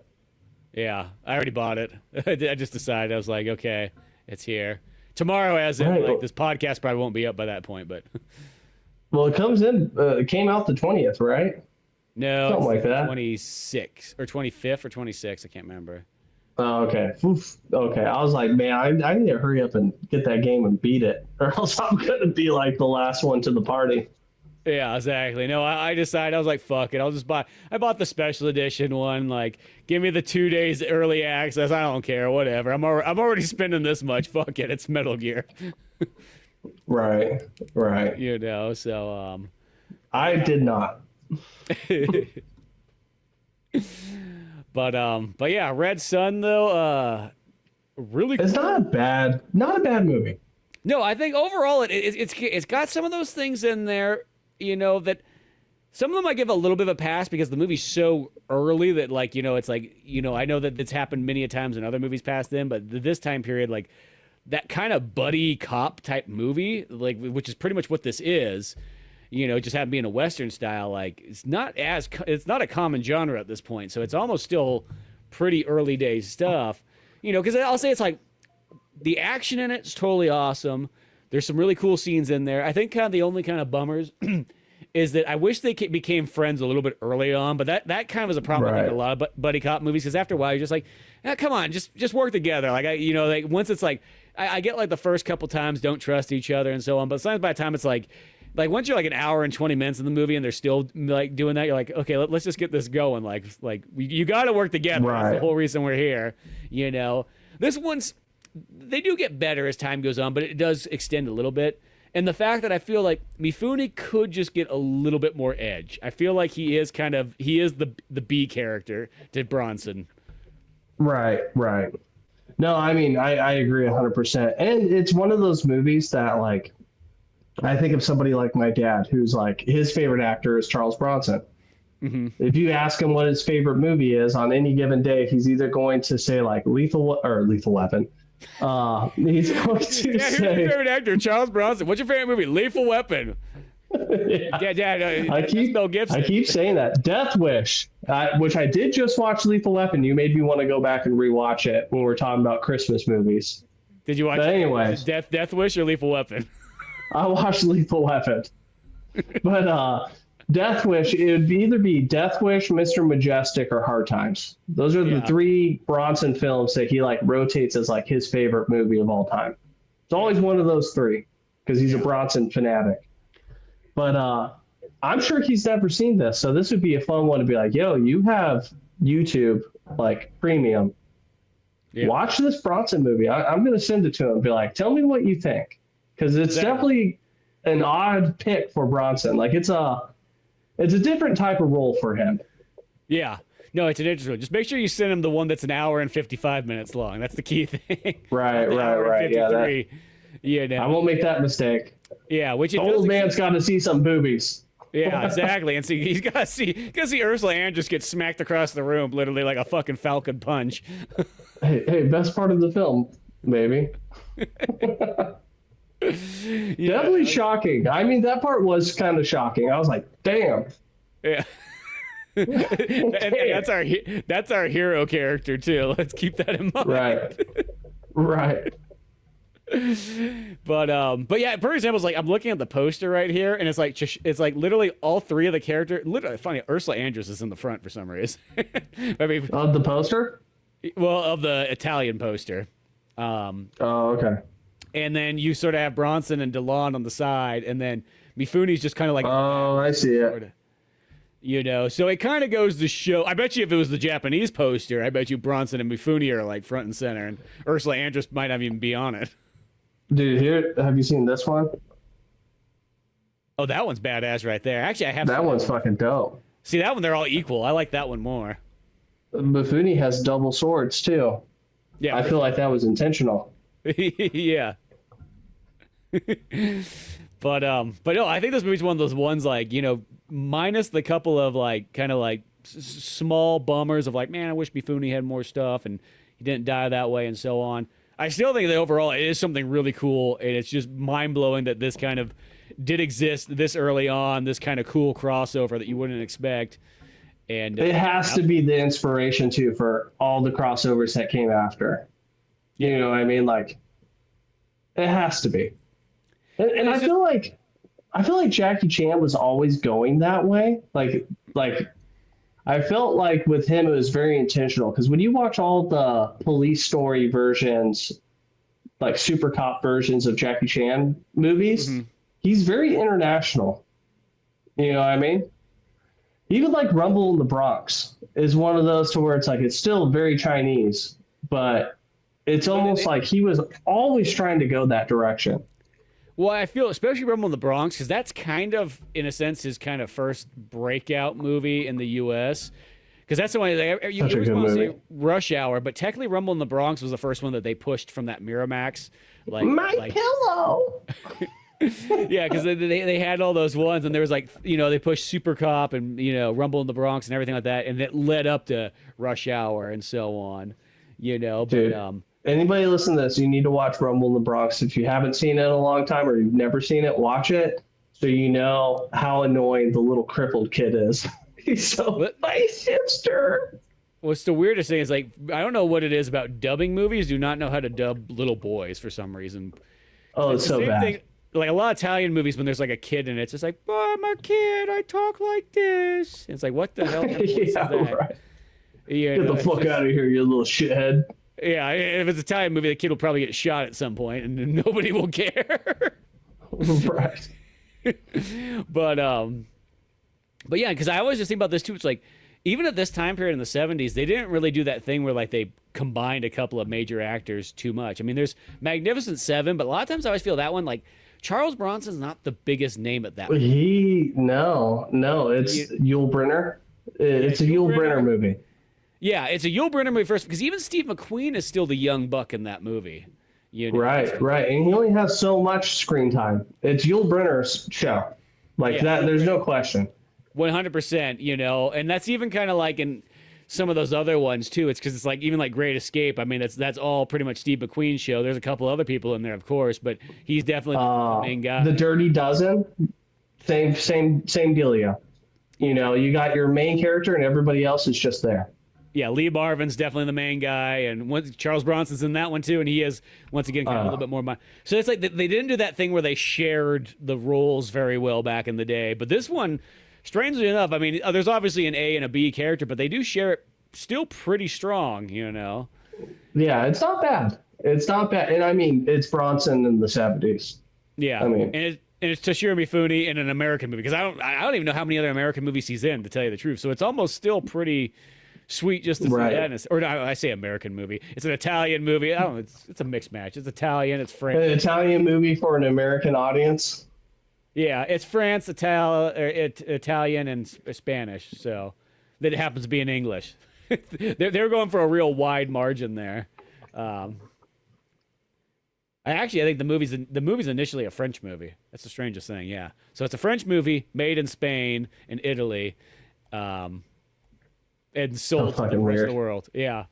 Yeah, I already bought it. I just decided. I was like, okay, it's here. Tomorrow, this podcast probably won't be up by that point, but. Well, it came out the 20th, right? No, something like that. 26th or 25th or 26th. I can't remember. Oh, okay. Oof. Okay. I was like, man, I need to hurry up and get that game and beat it, or else I'm gonna be like the last one to the party. Yeah, exactly. No, I decided, I was like, fuck it. I bought the special edition one. Like, give me the 2 days early access. I don't care. Whatever. I'm already spending this much. Fuck it. It's Metal Gear. Right. So, I did not. But yeah, Red Sun though, really cool. It's not a bad movie. No, I think overall it's got some of those things in there, that some of them I give a little bit of a pass because the movie's so early that it's like, I know that it's happened many a times in other movies past then, but this time period, like that kind of buddy cop type movie, like, which is pretty much what this is, just having being a Western style, like it's not a common genre at this point. So it's almost still pretty early days stuff, because I'll say it's like the action in it's totally awesome. There's some really cool scenes in there. I think kind of the only kind of bummers is that I wish they became friends a little bit early on, but that kind of is a problem I think in a lot of buddy cop movies, because after a while you're just like, come on, just work together. Like like once it's like I get like the first couple times don't trust each other and so on, but sometimes by the time it's like once you're like an hour and 20 minutes in the movie and they're still like doing that, you're like, okay, let's just get this going. Like you got to work together. Right. That's the whole reason we're here. This one's. They do get better as time goes on, but it does extend a little bit. And the fact that I feel like Mifune could just get a little bit more edge. I feel like he is the B character to Bronson. Right. No, I mean, I agree 100%. And it's one of those movies that, like, I think of somebody like my dad, who's like, his favorite actor is Charles Bronson. Mm-hmm. If you ask him what his favorite movie is on any given day, he's either going to say like Lethal Weapon. He's going to say, who's your favorite actor? Charles Bronson. What's your favorite movie? Lethal Weapon. Yeah. I keep saying that. Death Wish, which I did just watch Lethal Weapon. You made me want to go back and rewatch it when we're talking about Christmas movies. Did you watch Death Wish or Lethal Weapon? I watched Lethal Weapon. But Death Wish, it would either be Death Wish, Mr. Majestic, or Hard Times. Those are the 3 Bronson films that he like rotates as like his favorite movie of all time. It's always one of those 3 because he's a Bronson fanatic. But I'm sure he's never seen this, so this would be a fun one to be like, yo, you have YouTube like premium. Yeah. Watch this Bronson movie. I'm going to send it to him and be like, tell me what you think, because it's definitely an odd pick for Bronson. Like it's a different type of role for him. Yeah. No, it's an interesting one. Just make sure you send him the one that's an hour and 55 minutes long. That's the key thing. Right. Yeah, I won't make that mistake. Yeah, which the old man's got to see some boobies. Yeah, exactly. And see, he's got to see Ursula Andress get smacked across the room, literally like a fucking falcon punch. hey, best part of the film, maybe. Definitely shocking. I mean, that part was kind of shocking. I was like, damn. Yeah. and that's our hero character too. Let's keep that in mind. Right. But yeah, for example, it's like I'm looking at the poster right here, and it's like literally all 3 of the characters. Literally, funny, Ursula Andress is in the front for some reason. I mean, of the poster? Well, of the Italian poster. Oh, okay. And then you sort of have Bronson and Delon on the side, and then Mifune's just kind of like. Oh, I see it. So it kind of goes to show. I bet you if it was the Japanese poster, I bet you Bronson and Mifune are like front and center, and Ursula Andress might not even be on it. Dude, have you seen this one? Oh, that one's badass right there. Actually, I have. That one's fucking dope. See, that one, they're all equal. I like that one more. Mifune has double swords too. Yeah. I feel like that was intentional. Yeah. But no, I think this movie's one of those ones, like, minus the couple of like kind of like small bummers of like, man, I wish Mifune had more stuff and he didn't die that way and so on. I still think that overall it is something really cool, and it's just mind blowing that this kind of did exist this early on, this kind of cool crossover that you wouldn't expect. And it has to be the inspiration too for all the crossovers that came after. You know what I mean? Like, it has to be. And I feel like Jackie Chan was always going that way. Like I felt like with him it was very intentional, because when you watch all the police story versions, like super cop versions of Jackie Chan movies, he's very international. You know what I mean? Even like Rumble in the Bronx is one of those to where it's like it's still very Chinese, but it's almost like he was always trying to go that direction. Well, I feel especially Rumble in the Bronx, because that's kind of, in a sense, his kind of first breakout movie in the U.S. Because that's the one you always want to say Rush Hour, but technically Rumble in the Bronx was the first one that they pushed from that Miramax. Pillow. Yeah, because they had all those ones, and there was like, they pushed Super Cop and Rumble in the Bronx and everything like that, and it led up to Rush Hour and so on. Dude. Anybody listen to this, you need to watch Rumble in the Bronx. If you haven't seen it in a long time or you've never seen it, watch it so you know how annoying the little crippled kid is. He's so nice, hipster. What's the weirdest thing is, like, I don't know what it is about dubbing movies. Do not know how to dub little boys for some reason. Oh, it's so bad. Thing, like a lot of Italian movies, when there's like a kid in it, it's just like, oh, I'm a kid, I talk like this. And it's like, what the hell? Yeah, right. Get the fuck out of here, you little shithead. Yeah, if it's an Italian movie, the kid will probably get shot at some point, and nobody will care. Right. But yeah, because I always just think about this too. It's like, even at this time period in the 70s, they didn't really do that thing where like they combined a couple of major actors too much. I mean, there's Magnificent Seven, but a lot of times I always feel that one, like, Charles Bronson's not the biggest name at that point. No, it's Yul Brynner. It's a Yul Brynner movie. Yeah, it's a Yul Brynner movie first, because even Steve McQueen is still the young buck in that movie. Right, and he only has so much screen time. It's Yul Brynner's show, that. There's no question. 100%, and that's even kind of like in some of those other ones too. It's because it's like even like Great Escape. I mean, that's all pretty much Steve McQueen's show. There's a couple other people in there, of course, but he's definitely the main guy. The Dirty Dozen, same dealio. You got your main character, and everybody else is just there. Yeah, Lee Marvin's definitely the main guy, and Charles Bronson's in that one too, and he is, once again, kind of a little bit more. So it's like they didn't do that thing where they shared the roles very well back in the day, but this one, strangely enough, I mean, there's obviously an A and a B character, but they do share it still pretty strong, Yeah, it's not bad. And I mean, it's Bronson in the 70s. Yeah, I mean, and it's Toshiro Mifune in an American movie, because I don't even know how many other American movies he's in, to tell you the truth. So it's almost still pretty sweet just to see that. Or no, I say American movie. It's an Italian movie. It's a mixed match. It's Italian. It's French. An Italian movie for an American audience. Yeah, it's France, Italian, and Spanish. So that happens to be in English. They're going for a real wide margin there. I think the movie's initially a French movie. That's the strangest thing. Yeah, so it's a French movie made in Spain and Italy. And sold to the rest of the world. Yeah.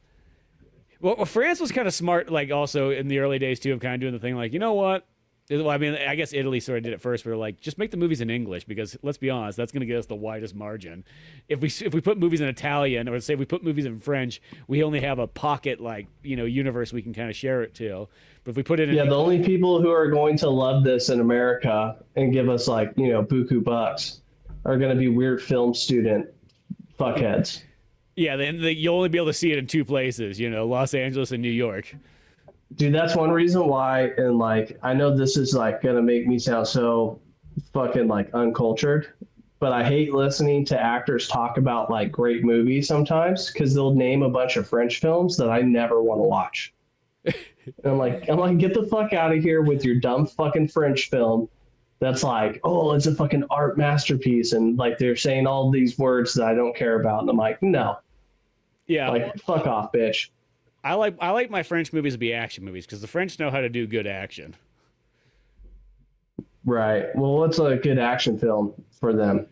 Well, France was kind of smart, like, also in the early days too, of kind of doing the thing like, you know what? Well, I mean, I guess Italy sort of did it first. We were like, just make the movies in English, because let's be honest, that's going to get us the widest margin. If we put movies in Italian, or say we put movies in French, we only have a pocket, like, universe we can kind of share it to. But if we put it in the only people who are going to love this in America and give us like, buku bucks are going to be weird film student fuckheads. Yeah, then you'll only be able to see it in two places, Los Angeles and New York. Dude, that's one reason why, and like, I know this is like gonna make me sound so fucking like uncultured, but I hate listening to actors talk about like great movies sometimes, because they'll name a bunch of French films that I never want to watch. And I'm like, get the fuck out of here with your dumb fucking French film. that's like, oh, it's a fucking art masterpiece, and like they're saying all these words that I don't care about, and I'm like, no, Yeah, like fuck off, bitch. I like my French movies to be action movies because the French know how to do good action. Right. Well, what's a good action film for them?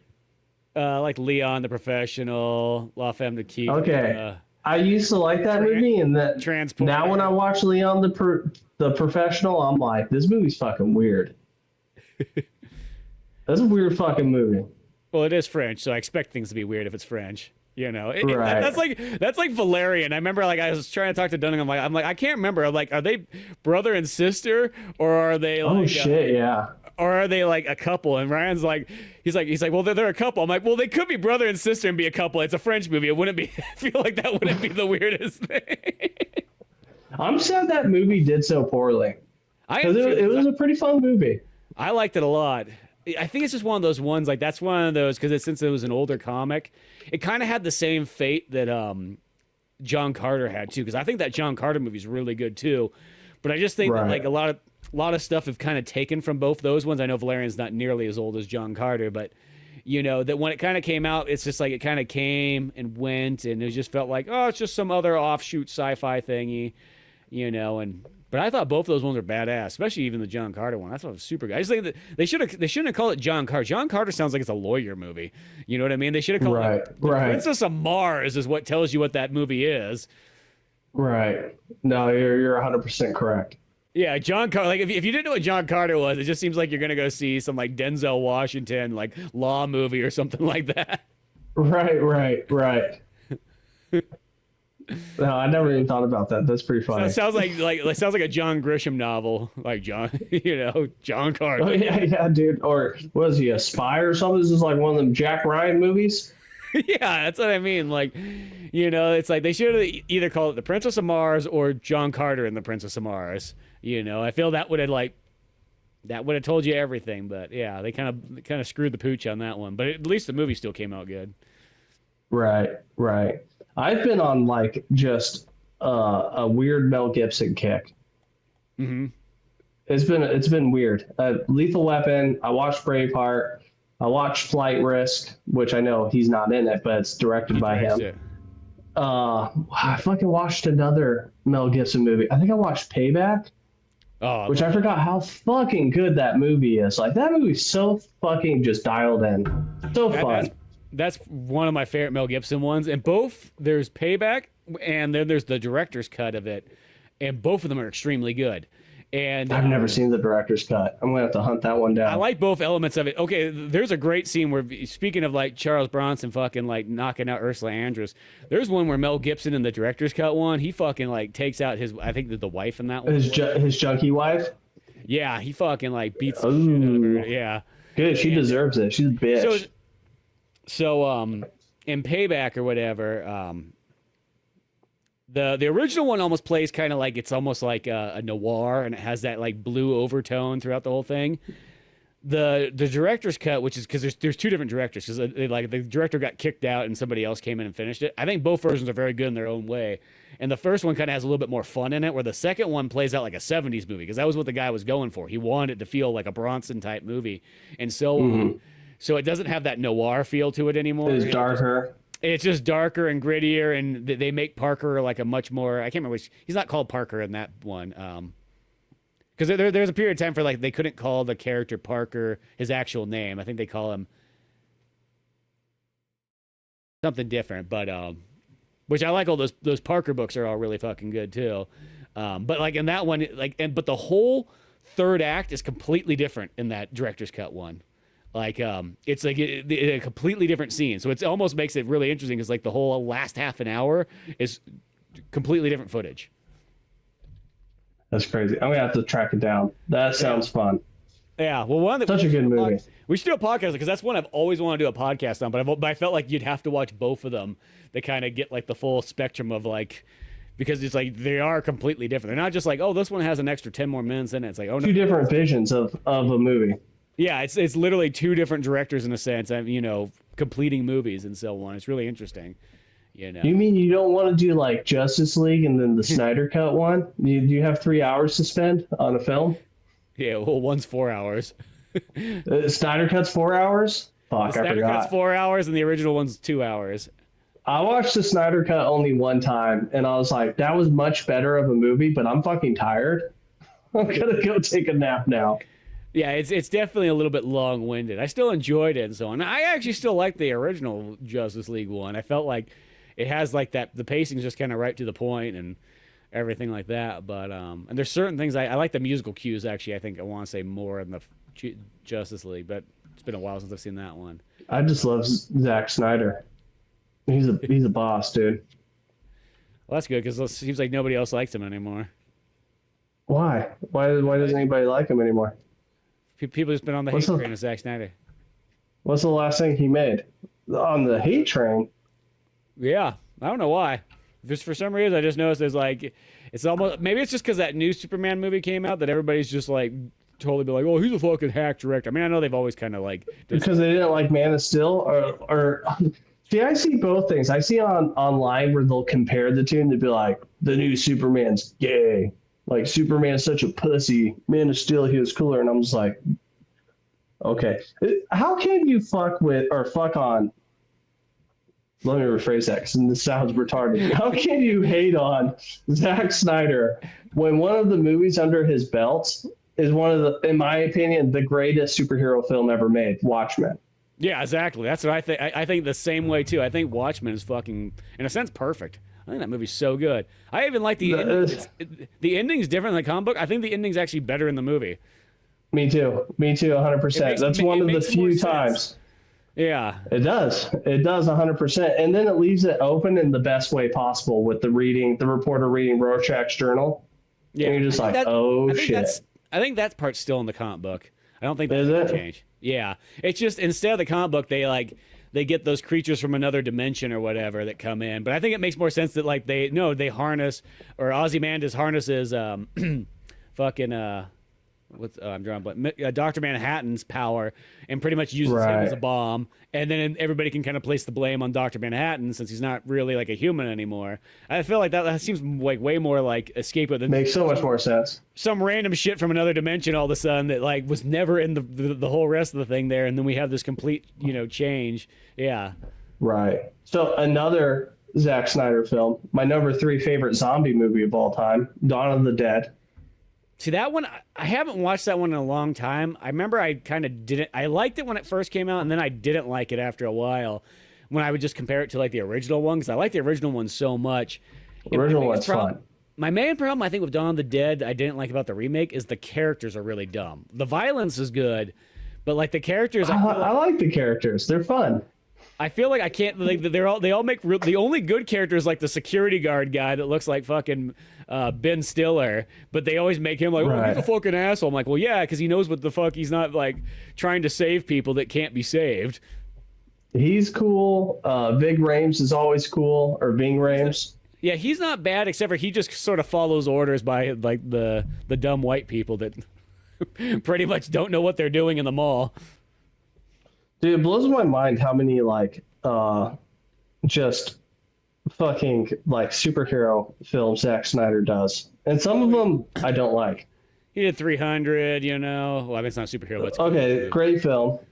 Like Leon the Professional, La Femme de Qui. Okay. I used to like that movie, and that Transport. now when I watch Leon the Professional, I'm like, this movie's fucking weird. That's a weird fucking movie. Well, it is French, so I expect things to be weird if it's French. Right. That's like Valerian. I remember like I was trying to talk to Dunning. I'm like I can't remember. I'm like, are they brother and sister, or are they like? Oh shit, yeah. Or are they like a couple? And Ryan's like, he's like, well, they're a couple. I'm like, well, they could be brother and sister and be a couple. It's a French movie. It wouldn't be. I feel like that wouldn't be the weirdest thing. I'm sad that movie did so poorly. Because it was a pretty fun movie. I liked it a lot. I think it's just one of those ones. Like that's one of those because since it was an older comic, it kind of had the same fate that John Carter had too. Because I think that John Carter movie is really good too. But I just think that like a lot of stuff have kind of taken from both those ones. I know Valerian's not nearly as old as John Carter, but that when it kind of came out, it's just like it kind of came and went, and it just felt like, oh, it's just some other offshoot sci-fi thingy, but I thought both of those ones were badass, especially even the John Carter one. I thought it was super good. I just think that they shouldn't have called it John Carter. John Carter sounds like it's a lawyer movie. You know what I mean? They should have called it Princess of Mars is what tells you what that movie is. Right. No, you're 100% correct. Yeah, John Carter. Like, if you didn't know what John Carter was, it just seems like you're gonna go see some like Denzel Washington like law movie or something like that. Right. No, I never even thought about that. That's pretty funny. So it sounds like a John Grisham novel, like John Carter. Oh yeah, dude. Or was he a spy or something? This is like one of them Jack Ryan movies. Yeah, that's what I mean. Like, it's like they should have either called it The Princess of Mars or John Carter and the Princess of Mars. I feel that would have told you everything. But yeah, they kind of screwed the pooch on that one. But at least the movie still came out good. Right. I've been on like just a weird Mel Gibson kick. Mm-hmm. It's been weird. Lethal Weapon. I watched Braveheart. I watched Flight Risk, which I know he's not in it, but it's directed by him. Yeah. I fucking watched another Mel Gibson movie. I think I watched Payback, which I forgot how fucking good that movie is. Like that movie's so fucking just dialed in. So fun. That's one of my favorite Mel Gibson ones. And both, there's Payback and then there's the director's cut of it. And both of them are extremely good. And I've never seen the director's cut. I'm gonna have to hunt that one down. I like both elements of it. Okay, there's a great scene where, speaking of like Charles Bronson fucking like knocking out Ursula Andress, there's one where Mel Gibson in the director's cut one, he fucking like takes out I think the wife in that one. His junkie wife. Yeah, he fucking like beats the shit out of her. Yeah, good. She deserves it. She's a bitch. So in Payback or whatever, the original one almost plays kind of like it's almost like a noir, and it has that like blue overtone throughout the whole thing. The director's cut, which is because there's two different directors, because the director got kicked out and somebody else came in and finished it. I think both versions are very good in their own way, and the first one kind of has a little bit more fun in it, where the second one plays out like a '70s movie, because that was what the guy was going for. He wanted it to feel like a Bronson type movie, and so so it doesn't have that noir feel to it anymore. It's darker. It's just darker and grittier, and they make Parker like a much more, I can't remember he's not called Parker in that one. Because there's a period of time for like they couldn't call the character Parker his actual name. I think they call him something different, but which I like. All those Parker books are all really fucking good too. But like in that one, but the whole third act is completely different in that director's cut one. Like it's like a completely different scene, so it almost makes it really interesting, because like the whole last half an hour is completely different footage. That's crazy. I'm gonna have to track it down. That sounds fun. Yeah, well, such a good movie. We should do a podcast, because that's one I've always wanted to do a podcast on, but I felt like you'd have to watch both of them to kind of get like the full spectrum of like, because it's like they are completely different. They're not just like, oh, this one has an extra 10 more minutes in it. It's like, oh, no. Two different visions of a movie. Yeah, it's literally two different directors in a sense, completing movies and so on. It's really interesting. You mean you don't want to do like Justice League and then the Snyder Cut one? Do you have 3 hours to spend on a film? Yeah, well, one's 4 hours. Snyder Cut's 4 hours. Fuck, The I Snyder forgot. Cut's 4 hours, and the original one's 2 hours. I watched the Snyder Cut only one time, and I was like, that was much better of a movie, but I'm fucking tired. I'm gonna go take a nap now. Yeah, it's definitely a little bit long-winded. I still enjoyed it and so on. I actually still like the original Justice League one. I felt like it has like that. The pacing's just kind of right to the point and everything like that. But and there's certain things I like the musical cues. Actually, I think I want to say more in the Justice League, but it's been a while since I've seen that one. I just love Zack Snyder. He's a boss, dude. Well, that's good because it seems like nobody else likes him anymore. Why? Why doesn't anybody like him anymore? People just been on the hate train of Zack Snyder. What's the last thing he made? On the hate train? Yeah, I don't know why. Just for some reason, I just noticed there's like, it's almost, maybe it's just because that new Superman movie came out that everybody's just like totally be like, oh, he's a fucking hack director. I mean, I know they've always kind of like because they didn't like Man of Steel, or see, I see both things. I see online where they'll compare the two and they'll be like, the new Superman's gay. Like, Superman's such a pussy. Man of Steel, he was cooler. And I'm just like, okay. How can you fuck with, or fuck on, let me rephrase that because this sounds retarded. How can you hate on Zack Snyder when one of the movies under his belt is one of the, in my opinion, the greatest superhero film ever made, Watchmen? Yeah, exactly. That's what I think. I think the same way, too. I think Watchmen is fucking, in a sense, perfect. I think that movie's so good. I even like the ending. The ending's different than the comic book. I think the ending's actually better in the movie. Me too, 100%. That's one of the few times. Yeah. It does 100%. And then it leaves it open in the best way possible with the reporter reading Rorschach's journal. Yeah. And you're just like, oh, shit. I think that part's still in the comic book. I don't think that's going to change. Yeah. It's just, instead of the comic book, they get those creatures from another dimension or whatever that come in. But I think it makes more sense that like they harness, or Ozymandias harnesses fucking I'm drawing blank. Dr. Manhattan's power and pretty much uses him as a bomb, and then everybody can kind of place the blame on Dr. Manhattan since he's not really like a human anymore. I feel like that seems like way more like escape than makes so much more sense. Some random shit from another dimension all of a sudden that like was never in the whole rest of the thing there, and then we have this complete change. Yeah. Right. So another Zack Snyder film, my number 3 favorite zombie movie of all time, Dawn of the Dead. See, that one, I haven't watched that one in a long time. I remember I kind of didn't. I liked it when it first came out, and then I didn't like it after a while when I would just compare it to like the original one, because I like the original one so much. The original one's fun. My main problem, I think, with Dawn of the Dead I didn't like about the remake is the characters are really dumb. The violence is good, but like the characters... I like the characters. They're fun. I feel like I can't. Like they all make the only good characters like the security guard guy that looks like fucking Ben Stiller, but they always make him like, oh, he's a fucking asshole. I'm like, well, yeah, because he knows what the fuck. He's not like trying to save people that can't be saved. He's cool. Ving Rhames is always cool, or Ving Rhames. Yeah, he's not bad, except for he just sort of follows orders by like the dumb white people that pretty much don't know what they're doing in the mall. Dude, it blows my mind how many like just fucking like superhero films Zack Snyder does, and some of them I don't like. He did 300, Well, I mean, it's not superhero, but it's okay, cool.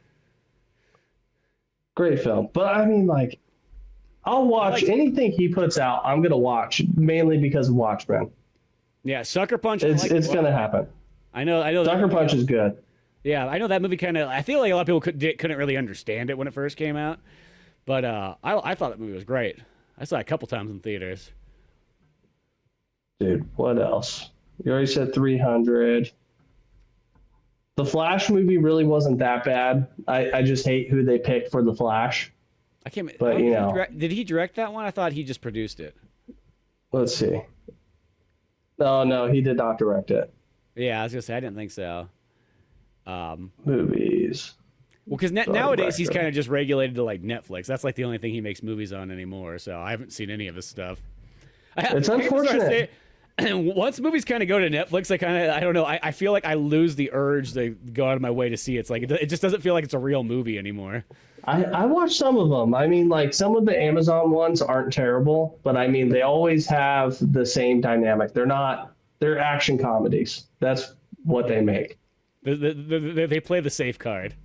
Great film. But I mean, like, I'll watch anything he puts out. I'm gonna watch mainly because of Watchmen. Yeah, Sucker Punch. It's gonna happen. I know. Sucker Punch is good. Yeah, I know that movie kind of... I feel like a lot of people couldn't really understand it when it first came out. But I thought that movie was great. I saw it a couple times in theaters. Dude, what else? You already said 300. The Flash movie really wasn't that bad. I just hate who they picked for The Flash. I can't... But, did he direct that one? I thought he just produced it. Let's see. No, he did not direct it. Yeah, I was going to say, I didn't think so. Movies. Well, because nowadays he's kind of just regulated to like Netflix. That's like the only thing he makes movies on anymore. So I haven't seen any of his stuff. It's unfortunate. Once movies kind of go to Netflix, I don't know. I feel like I lose the urge to go out of my way to see it. It's like it just doesn't feel like it's a real movie anymore. I watch some of them. I mean, like some of the Amazon ones aren't terrible, but I mean they always have the same dynamic. They're action comedies. That's what they make. They play the safe card.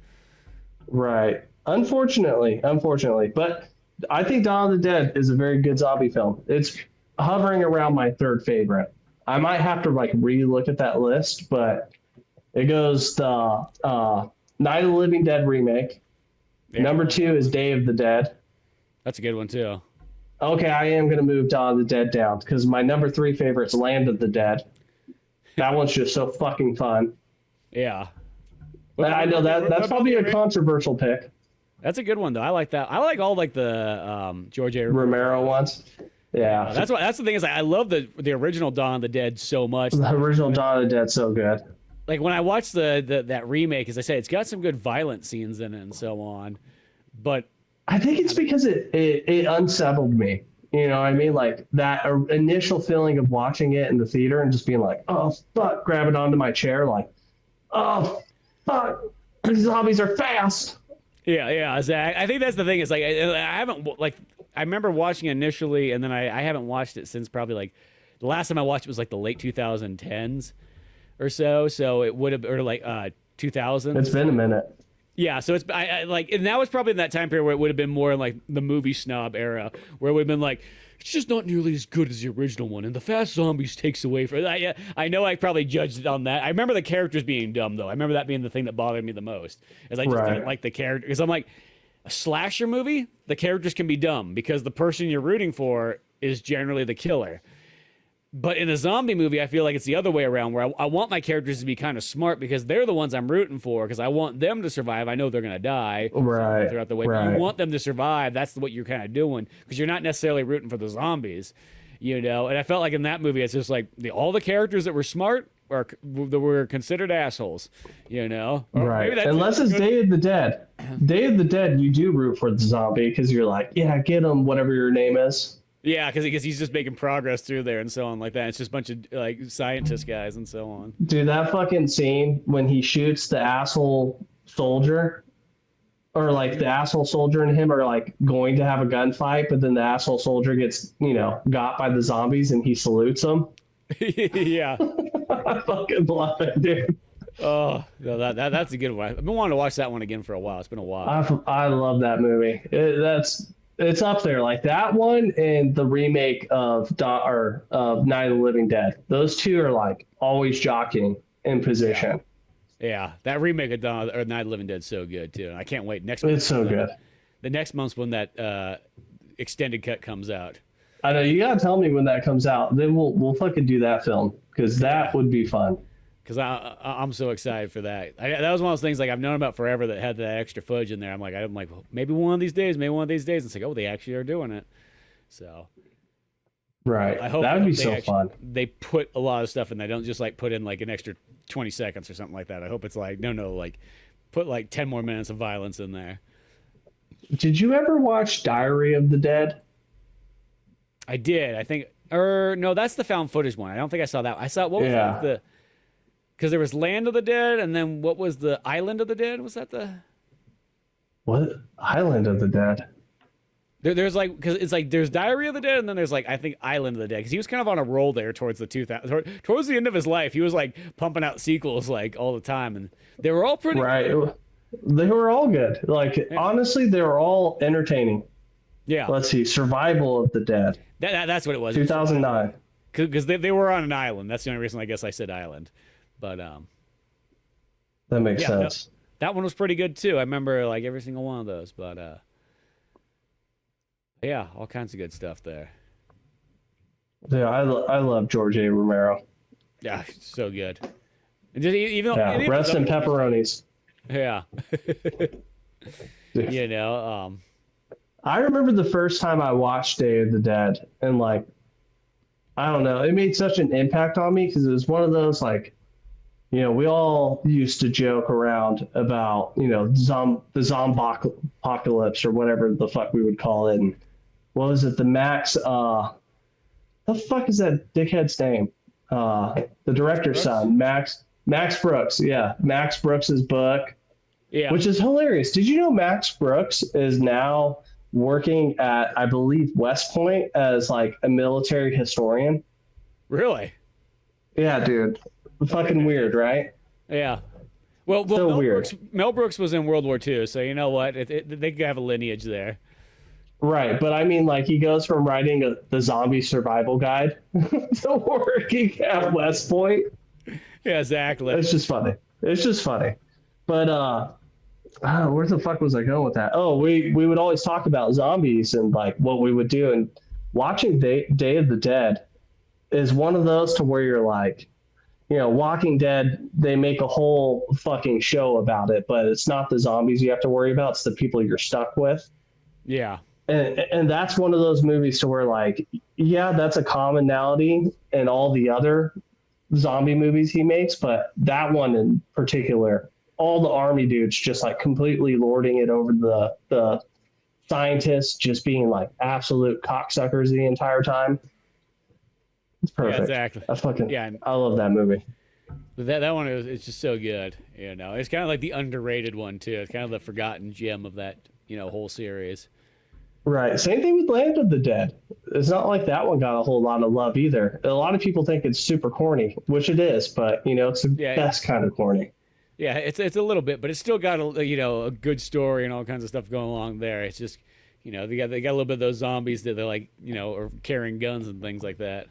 Right. Unfortunately. But I think Dawn of the Dead is a very good zombie film. It's hovering around my third favorite. I might have to like re-look at that list, but it goes the Night of the Living Dead remake. Yeah. Number 2 is Day of the Dead. That's a good one too. Okay, I am gonna move Dawn of the Dead down because my number 3 favorite is Land of the Dead. That one's just so fucking fun. Yeah. I know that's probably a controversial pick. That's a good one though. I like that. I like all like the George A. Romero ones. Yeah. That's the thing is I love the original Dawn of the Dead so much. The original Dawn of the Dead so good. Like when I watched that remake, as I say, it's got some good violent scenes in it and so on. But I think it's because it unsettled me. You know what I mean? Like that initial feeling of watching it in the theater and just being like, oh fuck, grabbing onto my chair, like, oh fuck, these zombies are fast. Yeah. I think that's the thing. Is like I haven't like I remember watching it initially, and then I haven't watched it since probably like the last time I watched it was like the late 2010s or so. So it would have or like 2000s. It's been a minute. Yeah, so it's I like, and that was probably in that time period where it would have been more in like the movie snob era, where it would have been like, it's just not nearly as good as the original one, and the fast zombies takes away from it. I know I probably judged it on that. I remember the characters being dumb though. I remember that being the thing that bothered me the most, is I just didn't like the character, because I'm like, a slasher movie, the characters can be dumb because the person you're rooting for is generally the killer. But in a zombie movie, I feel like it's the other way around, where I want my characters to be kind of smart because they're the ones I'm rooting for, because I want them to survive. I know they're going to die throughout the way, but you want them to survive. That's what you're kind of doing, because you're not necessarily rooting for the zombies, you know? And I felt like in that movie, it's just like all the characters that were smart were considered assholes, you know? Right. Unless it's Day of the Dead. Day of the Dead, you do root for the zombie because you're like, yeah, get him, whatever your name is. Yeah, because he's just making progress through there and so on like that. It's just a bunch of like scientist guys and so on. Dude, that fucking scene when he shoots the asshole soldier, or like the asshole soldier and him are like going to have a gunfight, but then the asshole soldier gets, got by the zombies and he salutes them. Yeah. I fucking love it, dude. Oh, no, that's a good one. I've been wanting to watch that one again for a while. It's been a while. I love that movie. It's up there, like that one and the remake of Night of the Living Dead. Those two are like always jockeying in position. Yeah, that remake of Night of the Living Dead is so good too. And I can't wait. Next month, it's so good. The next month's when that extended cut comes out. I know, you gotta tell me when that comes out. Then we'll fucking do that film, because that would be fun. Because I'm so excited for that. That was one of those things like I've known about forever that had that extra footage in there. I'm like, well, maybe one of these days. And it's like, oh, they actually are doing it. So, right. I hope that would be so fun. They put a lot of stuff in. They don't just like put in like an extra 20 seconds or something like that. I hope it's like no, like put like 10 more minutes of violence in there. Did you ever watch Diary of the Dead? I did. I think, or no, that's the found footage one. I don't think I saw that. I saw what was the. Because there was Land of the Dead, and then what was the Island of the Dead? Was that the... What? Island of the Dead? There's like... Because it's like there's Diary of the Dead, and then there's like, I think, Island of the Dead. Because he was kind of on a roll there towards the 2000... Towards the end of his life, he was like pumping out sequels like all the time. And they were all pretty good. They were all good. Like, honestly, they were all entertaining. Yeah. Let's see. Survival of the Dead. That's what it was. 2009. Because they were on an island. That's the only reason I guess I said island. But that makes sense. No, that one was pretty good too. I remember like every single one of those. But yeah, all kinds of good stuff there. Yeah, I love George A. Romero. Yeah, so good. And just, even rest in pepperonis. Yeah. I remember the first time I watched Day of the Dead, and like, I don't know, it made such an impact on me because it was one of those like, we all used to joke around about, the zombie apocalypse or whatever the fuck we would call it. And what was it? The fuck is that dickhead's name? The director's son, Max Brooks. Yeah. Max Brooks's book, which is hilarious. Did you know Max Brooks is now working at, I believe, West Point as like a military historian? Really? Yeah, dude. Fucking weird, right? Yeah. Well, So Mel Brooks was in World War II, so you know what? They could have a lineage there. Right, but I mean, like, he goes from writing the zombie survival guide to working at West Point. Yeah, exactly. It's just funny. It's just funny. But where the fuck was I going with that? Oh, we would always talk about zombies and like what we would do, and watching Day of the Dead is one of those to where you're like, you know, Walking Dead, they make a whole fucking show about it, but it's not the zombies you have to worry about, it's the people you're stuck with. Yeah. And that's one of those movies to where, like, yeah, that's a commonality in all the other zombie movies he makes, but that one in particular, all the army dudes just like completely lording it over the scientists, just being like absolute cocksuckers the entire time. It's perfect. Yeah, exactly. That's fucking, yeah. I love that movie. That one is just so good. You know, it's kind of like the underrated one too. It's kind of the forgotten gem of that, you know, whole series. Right. Same thing with Land of the Dead. It's not like that one got a whole lot of love either. A lot of people think it's super corny, which it is, but you know, it's the best kind of corny. Yeah, it's a little bit, but it's still got a good story and all kinds of stuff going along there. It's just, you know, they got a little bit of those zombies that they're like, you know, are carrying guns and things like that.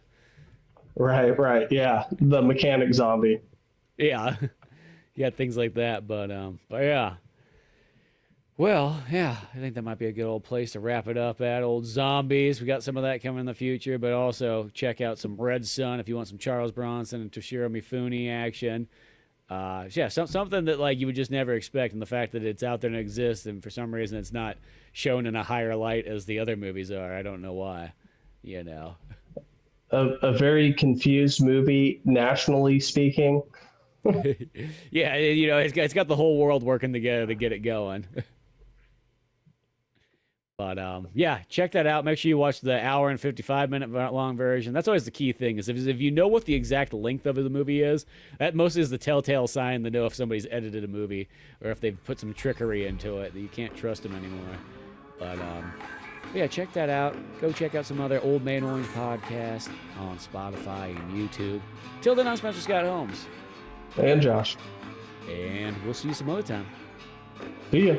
Right. Yeah, the mechanic zombie. Yeah, you got things like that, but yeah. Well, yeah, I think that might be a good old place to wrap it up at. Old zombies. We got some of that coming in the future, but also check out some Red Sun if you want some Charles Bronson and Toshiro Mifune action. Yeah, something that like you would just never expect, and the fact that it's out there and exists, and for some reason it's not shown in a higher light as the other movies are. I don't know why. You know, a very confused movie, nationally speaking. Yeah, you know, it's got the whole world working together to get it going. But yeah, check that out. Make sure you watch the hour and 55-minute long version. That's always the key thing, is if you know what the exact length of the movie is, that mostly is the telltale sign to know if somebody's edited a movie or if they've put some trickery into it that you can't trust them anymore. But yeah, check that out. Go check out some other Old Man Orange podcasts on Spotify and YouTube. Till then, I'm Spencer Scott Holmes. And Josh. And we'll see you some other time. See ya.